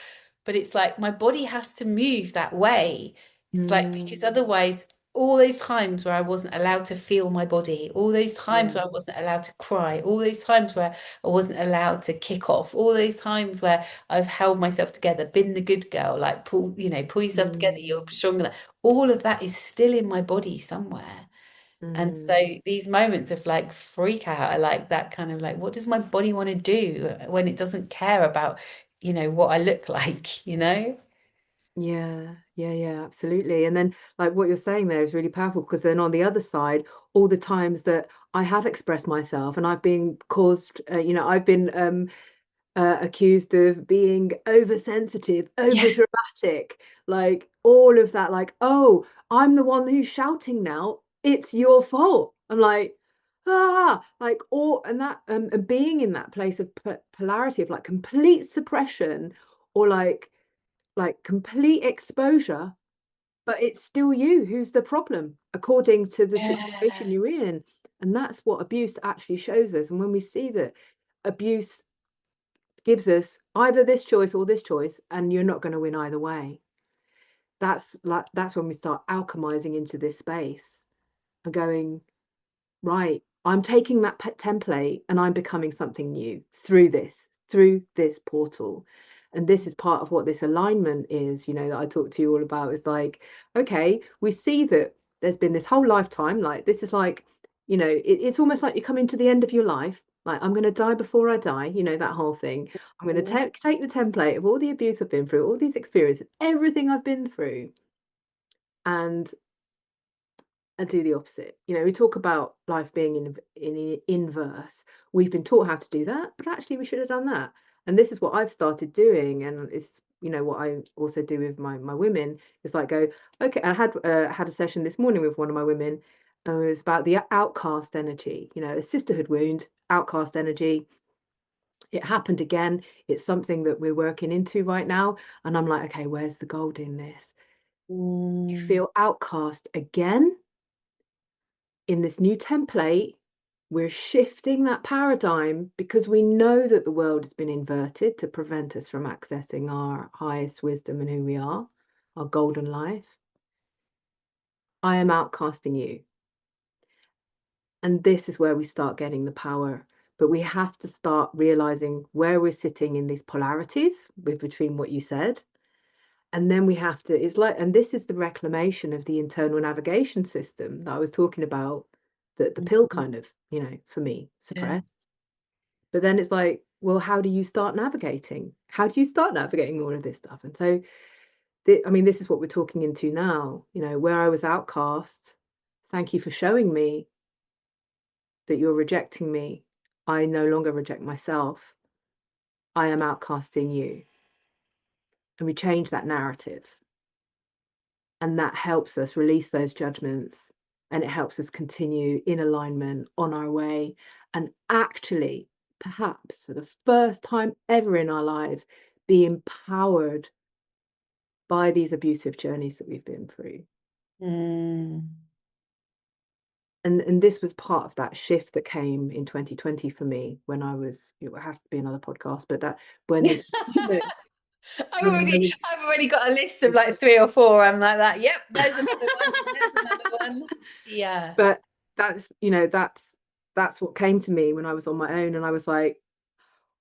But it's like my body has to move that way. It's like, because Mm, otherwise, all those times where I wasn't allowed to feel my body, all those times yeah. where I wasn't allowed to cry, all those times where I wasn't allowed to kick off. All those times where I've held myself together, been the good girl, like pull yourself together, you're Mm, stronger. All of that is still in my body somewhere. And so mm. these moments of like freak out are like that kind of like, what does my body want to do when it doesn't care about, what I look like? Yeah, yeah, yeah, absolutely. And then, like what you're saying there is really powerful because then on the other side, all the times that I have expressed myself and I've been caused, I've been accused of being oversensitive, Yeah. over dramatic, like all of that, like, oh, I'm the one who's shouting now. It's your fault. I'm like, like all and that and being in that place of polarity of like complete suppression or like complete exposure, but it's still you who's the problem according to the situation Yeah. you're in. And that's what abuse actually shows us. And when we see that abuse gives us either this choice or this choice, and you're not going to win either way, that's when we start alchemizing into this space and going, right, I'm taking that template and I'm becoming something new through this portal. And this is part of what this alignment is, that I talked to you all about. Is like, okay, we see that there's been this whole lifetime, like this is like, it's almost like you're coming to the end of your life, Like, I'm going to die before I die, that whole thing. I'm going to Mm. take the template of all the abuse I've been through, all these experiences, everything I've been through, and do the opposite. We talk about life being in inverse. We've been taught how to do that, but actually we should have done that. And this is what I've started doing, and it's what I also do with my women is like go, okay. I had a session this morning with one of my women, and it was about the outcast energy. A sisterhood wound, outcast energy. It happened again. It's something that we're working into right now, and I'm like, okay, where's the gold in this? You Mm. feel outcast again in this new template. We're shifting that paradigm because we know that the world has been inverted to prevent us from accessing our highest wisdom and who we are, our golden life. I am outcasting you. And this is where we start getting the power. But we have to start realizing where we're sitting in these polarities between what you said. And then we have to, it's like, and this is the reclamation of the internal navigation system that I was talking about, that the pill Mhm. kind of, for me, Yeah. suppressed. But then it's like, well, how do you start navigating? How do you start navigating all of this stuff? And so, I mean, this is what we're talking into now, where I was outcast. Thank you for showing me that you're rejecting me. I no longer reject myself. I am outcasting you. And we change that narrative. And that helps us release those judgments, and it helps us continue in alignment on our way, and actually, perhaps for the first time ever in our lives, be empowered by these abusive journeys that we've been through. Mm. And this was part of that shift that came in 2020 for me, when I was, it would have to be another podcast, but that when I've when I already was I've already got a list of like three or four. I'm like that. Yep, there's another one. There's another one. Yeah. but that's what came to me when I was on my own, and I was like,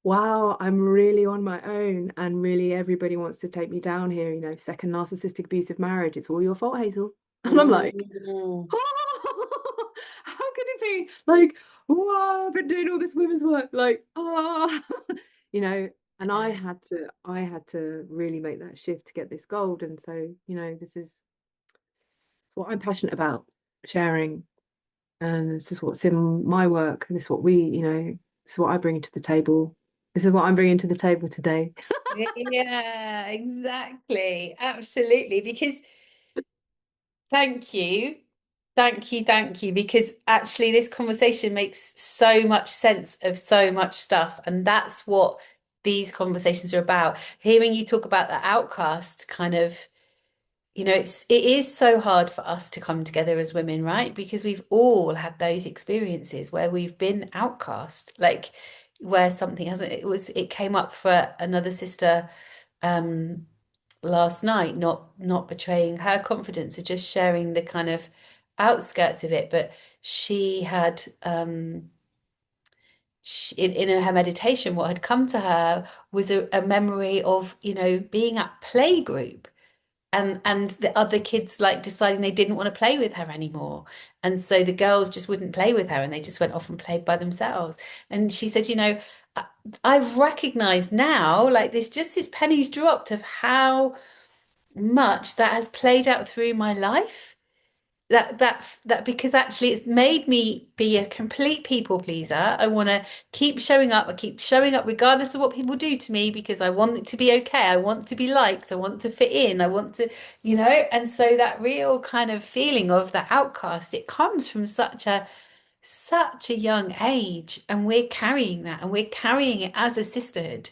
wow, I'm really on my own, and really everybody wants to take me down here, second narcissistic abusive marriage. It's all your fault, Hazel. And I'm like, Mm. oh, how can it be? Like, wow, I've been doing all this women's work. Like, oh, you know, and I had to really make that shift to get this gold. And so, this is what I'm passionate about sharing. And this is what's in my work. And this is what this is what I bring to the table. This is what I'm bringing to the table today. Yeah, exactly. Absolutely. Because thank you. Thank you. Thank you. Because actually, this conversation makes so much sense of so much stuff. And that's what these conversations are about. Hearing you talk about the outcast kind of, it is so hard for us to come together as women, right? Because we've all had those experiences where we've been outcast, like where something hasn't, it came up for another sister um last night, not betraying her confidence or just sharing the kind of outskirts of it, but she had in her meditation, what had come to her was a memory of, being at playgroup and the other kids like deciding they didn't want to play with her anymore. And so the girls just wouldn't play with her and they just went off and played by themselves. And she said, I- I've recognized now, like this pennies dropped of how much that has played out through my life. That because actually it's made me be a complete people pleaser. I want to keep showing up. I keep showing up regardless of what people do to me because I want it to be okay. I want to be liked. I want to fit in. I want to, and so that real kind of feeling of the outcast, it comes from such a young age, and we're carrying that, and we're carrying it as a sisterhood.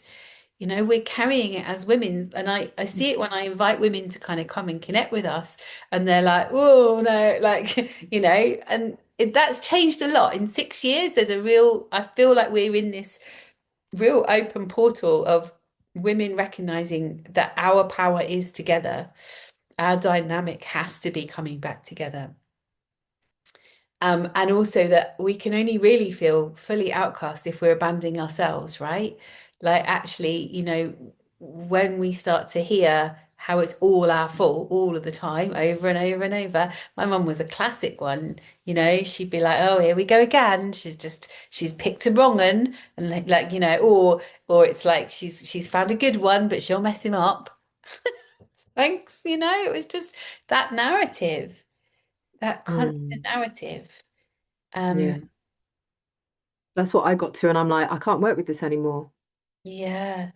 We're carrying it as women, and I see it when I invite women to kind of come and connect with us, and they're like, "Oh no," like and that's changed a lot in 6 years. I feel like we're in this real open portal of women recognizing that our power is together, our dynamic has to be coming back together. And also that we can only really feel fully outcast if we're abandoning ourselves, right? Like, actually, when we start to hear how it's all our fault all of the time, over and over and over. My mum was a classic one, she'd be like, "Oh, here we go again. She's picked a wrong un," and or it's like she's found a good one, but she'll mess him up. Thanks, it was just that narrative, that constant Mm, narrative. yeah. Um, That's what I got to, and I'm like, I can't work with this anymore. yeah,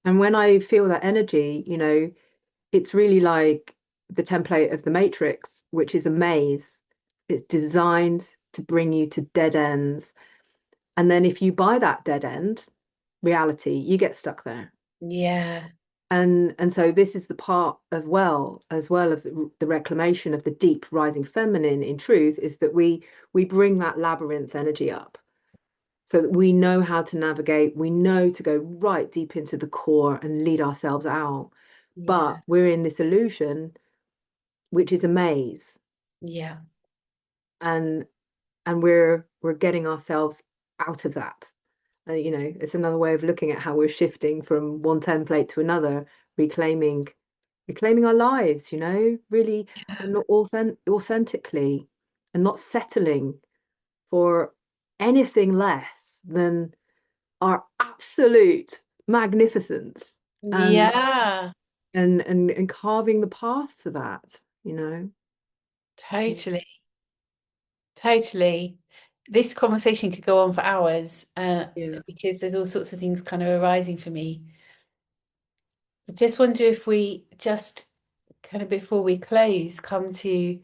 And when I feel that energy, it's really like the template of the Matrix, which is a maze. It's designed to bring you to dead ends. And then if you buy that dead end reality, you get stuck there. yeah, And so this is the part of as well of the reclamation of the deep rising feminine in truth is that we bring that labyrinth energy up so that we know how to navigate, we know to go right deep into the core and lead ourselves out. yeah, But we're in this illusion, which is a maze, yeah, and we're getting ourselves out of that. It's another way of looking at how we're shifting from one template to another, reclaiming reclaiming our lives, really and authentically, and not settling for anything less than our absolute magnificence, and yeah, and carving the path to that. totally, totally. This conversation could go on for hours, Yeah. because there's all sorts of things kind of arising for me. I just wonder if we just kind of before we close, come to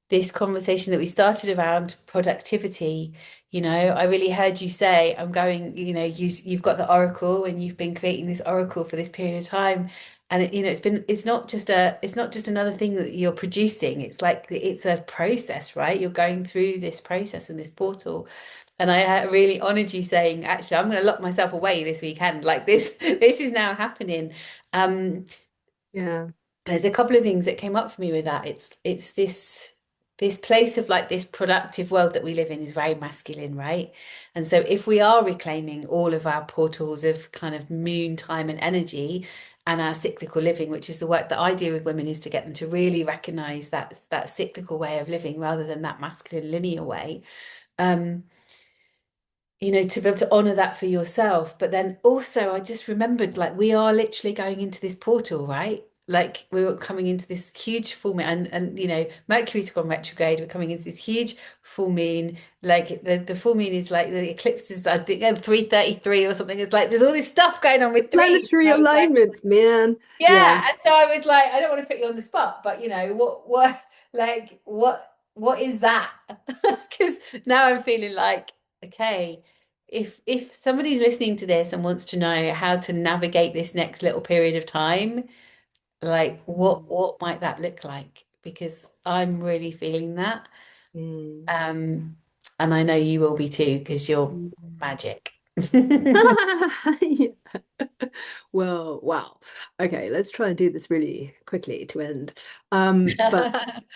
this conversation that we started around productivity. I really heard you say, I'm going, you've got the oracle and you've been creating this oracle for this period of time. And it's not just another thing that you're producing. It's like it's a process, right? You're going through this process and this portal. And I really honored you saying, actually, I'm going to lock myself away this weekend. Like this, this is now happening. Um, Yeah. there's a couple of things that came up for me with that. It's this place of like this productive world that we live in is very masculine, right? And so if we are reclaiming all of our portals of kind of moon time and energy and our cyclical living, which is the work that I do with women, is to get them to really recognize that cyclical way of living rather than that masculine linear way. Um, to be able to honor that for yourself. But then also, I just remembered like we are literally going into this portal, right? Like we were coming into this huge full moon, and Mercury's gone retrograde. We're coming into this huge full moon. Like the full moon is like the eclipse is I think 3:33 or something. It's like there's all this stuff going on with threes. Planetary And I was like, alignments, man. Yeah. yeah, and so I was like, I don't want to put you on the spot, but what is that? Because now I'm feeling like, okay, if somebody's listening to this and wants to know how to navigate this next little period of time, like Mm, what might that look like? Because I'm really feeling that. mm, Um, and I know you will be too, because you're mm. magic. Yeah. Well, wow. Okay, let's try and do this really quickly to end. But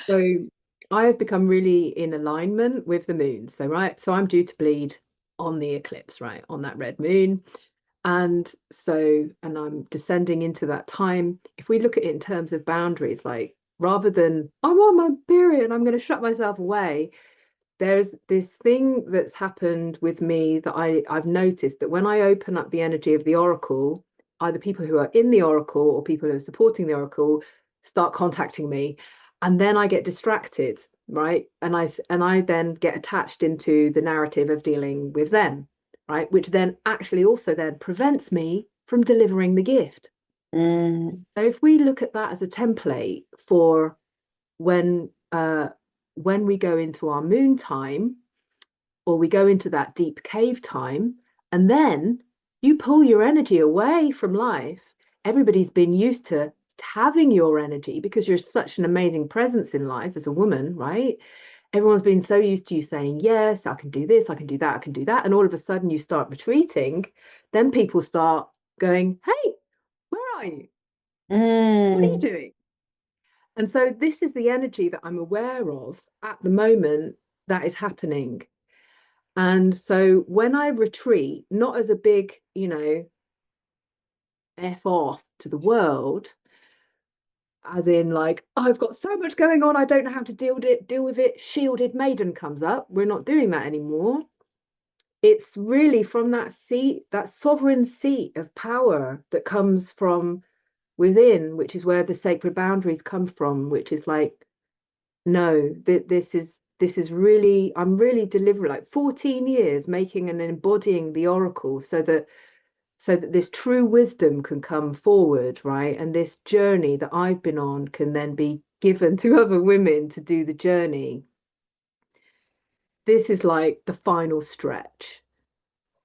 so I have become really in alignment with the moon. So, right, so I'm due to bleed on the eclipse, right, on that red moon. And I'm descending into that time. If we look at it in terms of boundaries, like rather than I'm on my period, I'm going to shut myself away, there's this thing that's happened with me that I've noticed that when I open up the energy of the oracle, either people who are in the oracle or people who are supporting the oracle start contacting me, and then I get distracted, right? And I then get attached into the narrative of dealing with them, right? Which then actually also then prevents me from delivering the gift. Mm, So if we look at that as a template for when when we go into our moon time or we go into that deep cave time, and then you pull your energy away from life. Everybody's been used to having your energy because you're such an amazing presence in life as a woman, right? Everyone's been so used to you saying, yes, I can do this, I can do that, I can do that. And all of a sudden you start retreating, then people start going, hey, where are you? What are you mm, doing? And so this is the energy that I'm aware of at the moment that is happening. And so when I retreat, not as a big, F off to the world, as in like, I've got so much going on, I don't know how to deal with it. Shielded maiden comes up. We're not doing that anymore. It's really from that seat, that sovereign seat of power that comes from within, which is where the sacred boundaries come from, which is like, no, this is really, I'm really delivering like 14 years making and embodying the oracle so that this true wisdom can come forward, right? And this journey that I've been on can then be given to other women to do the journey. This is like the final stretch.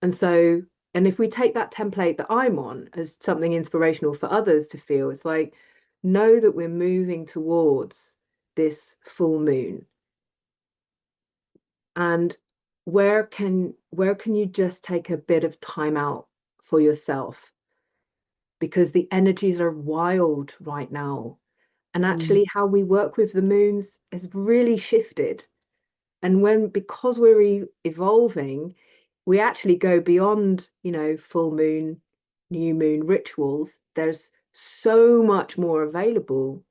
And so, and if we take that template that I'm on as something inspirational for others to feel, it's like, know that we're moving towards this full moon. And where can you just take a bit of time out for yourself? Because the energies are wild right now. And Mm. actually, how we work with the moons has really shifted. And because we're evolving, we actually go beyond, full moon, new moon rituals. There's so much more available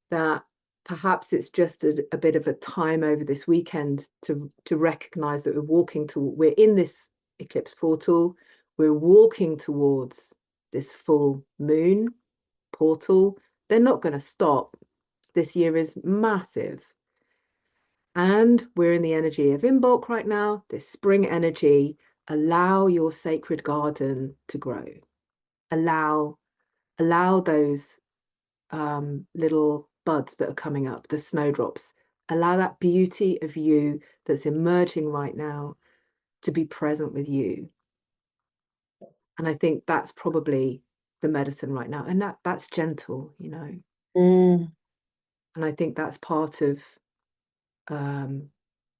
that perhaps it's just a bit of a time over this weekend to recognize that we're in this eclipse portal. We're walking towards this full moon portal. They're not going to stop. This year is massive. And we're in the energy of Imbolc right now, this spring energy. Allow your sacred garden to grow. Allow allow those little buds that are coming up, the snowdrops. Allow that beauty of you that's emerging right now to be present with you. And I think that's probably the medicine right now. And that's gentle. Mm. And I think that's part of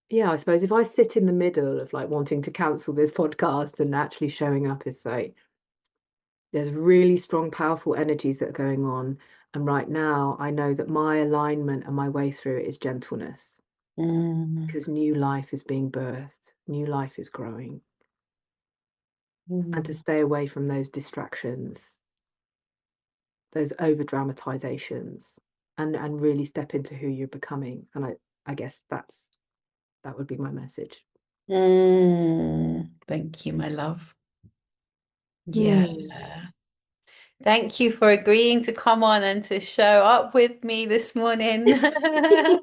yeah, I suppose if I sit in the middle of like wanting to cancel this podcast and actually showing up as like there's really strong, powerful energies that are going on. And right now, I know that my alignment and my way through it is gentleness Mm. because new life is being birthed, new life is growing. And to Mm. stay away from those distractions, those over dramatizations, and really step into who you're becoming. And I guess that would be my message. Mm. Thank you, my love. Yeah. Hmm. Thank you for agreeing to come on and to show up with me this morning. I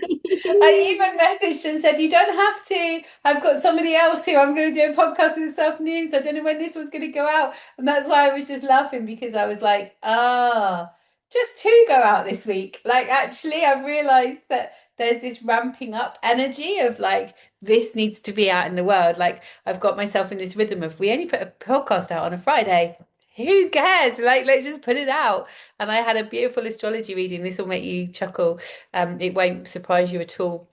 even messaged and said, you don't have to. I've got somebody else who I'm going to do a podcast with this afternoon. So I don't know when this was going to go out. And that's why I was just laughing because I was like, just two go out this week. Like, actually, I've realized that there's this ramping up energy of like, this needs to be out in the world. Like, I've got myself in this rhythm of we only put a podcast out on a Friday. Who cares? Like, let's just put it out. And I had a beautiful astrology reading. This will make you chuckle. It won't surprise you at all.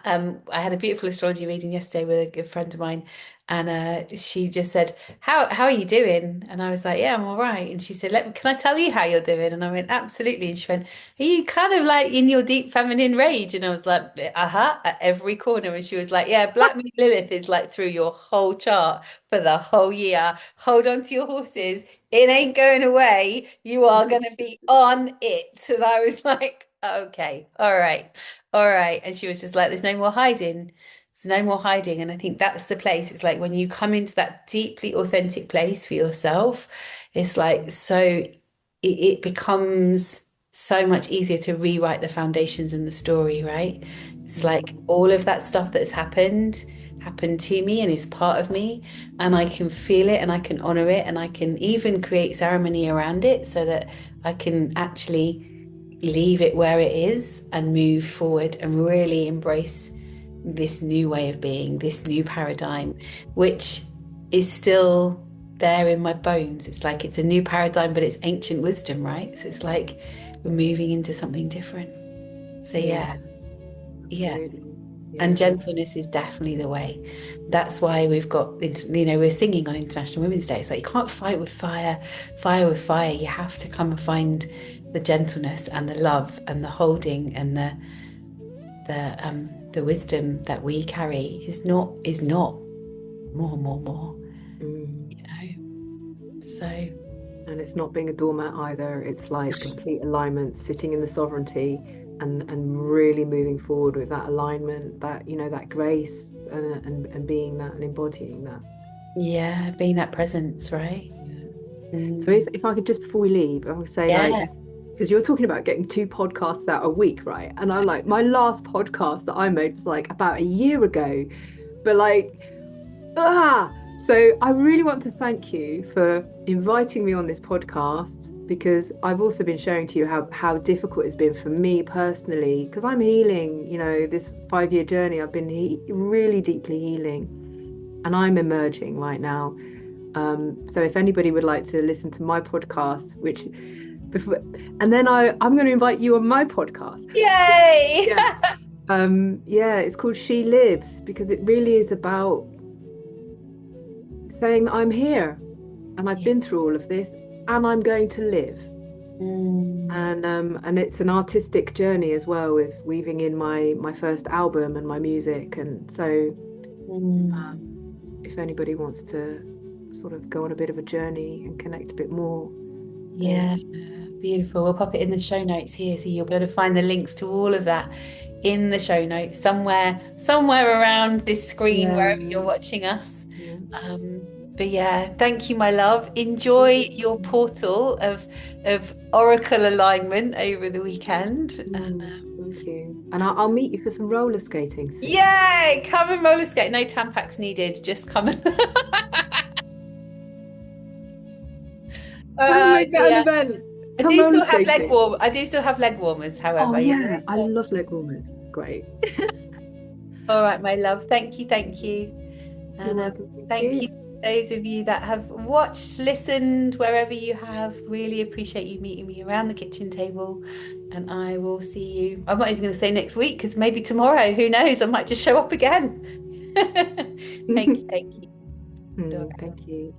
I had a beautiful astrology reading yesterday with a good friend of mine, and she just said, "How are you doing?" And I was like, "Yeah, I'm all right." And she said, Can I tell you how you're doing?" And I went, "Absolutely." And she went, "Are you kind of like in your deep feminine rage?" And I was like, "Uh-huh," at every corner. And she was like, "Yeah, Black Moon Lilith is like through your whole chart for the whole year. Hold on to your horses. It ain't going away. You are going to be on it." And I was like, "Okay, all right." All right. And she was just like, there's no more hiding. There's no more hiding. And I think that's the place. It's like when you come into that deeply authentic place for yourself, it's like it becomes so much easier to rewrite the foundations and the story, right? It's like all of that stuff that's happened to me and is part of me, and I can feel it and I can honor it and I can even create ceremony around it so that I can actually leave it where it is and move forward and really embrace this new way of being, this new paradigm, which is still there in my bones. It's like it's a new paradigm, but it's ancient wisdom, right? So it's like we're moving into something different. So yeah, Yeah, yeah. absolutely. And Yeah. gentleness is definitely the way. That's why we've got, we're singing on International Women's Day. It's like you can't fight with fire, fire with fire. You have to come and find the gentleness and the love and the holding and the wisdom that we carry is not more, more, more. Mm. You know. So And it's not being a doormat either. It's like complete alignment, sitting in the sovereignty and really moving forward with that alignment, that, that grace and being that and embodying that. Yeah, being that presence, right? Yeah. So Mm. if I could just before we leave, I would say like, Yeah. because you're talking about getting 2 podcasts out a week, right? And I'm like, my last podcast that I made was like about a year ago. But like, so I really want to thank you for inviting me on this podcast because I've also been sharing to you how difficult it's been for me personally because I'm healing, this 5-year journey. I've been really deeply healing and I'm emerging right now. So if anybody would like to listen to my podcast, which before, and then I'm going to invite you on my podcast. Yay! Yeah. Yeah, it's called She Lives because it really is about saying I'm here and I've Yeah. been through all of this and I'm going to live. Mm. And it's an artistic journey as well with weaving in my first album and my music. And so Mm. um, if anybody wants to sort of go on a bit of a journey and connect a bit more, Yeah, then beautiful. We'll pop it in the show notes here, so you'll be able to find the links to all of that in the show notes somewhere around this screen, yeah, wherever you're watching us. yeah. But yeah, thank you, my love. Enjoy your portal of oracle alignment over the weekend. Thank you. And I'll meet you for some roller skating soon. Yay! Come and roller skate. No Tampax needed. Just come and Come and make that an yeah. event. Come roller skating. I do still have leg warmers, Oh however, yeah, I love leg warmers. Great. All right, my love. Thank you, thank you. You're And welcome. Thank thank you. you those of you that have watched, listened, wherever you have. Really appreciate you meeting me around the kitchen table. And I will see you. I'm not even going to say next week because maybe tomorrow, who knows? I might just show up again. Thank you, thank you. Thank you.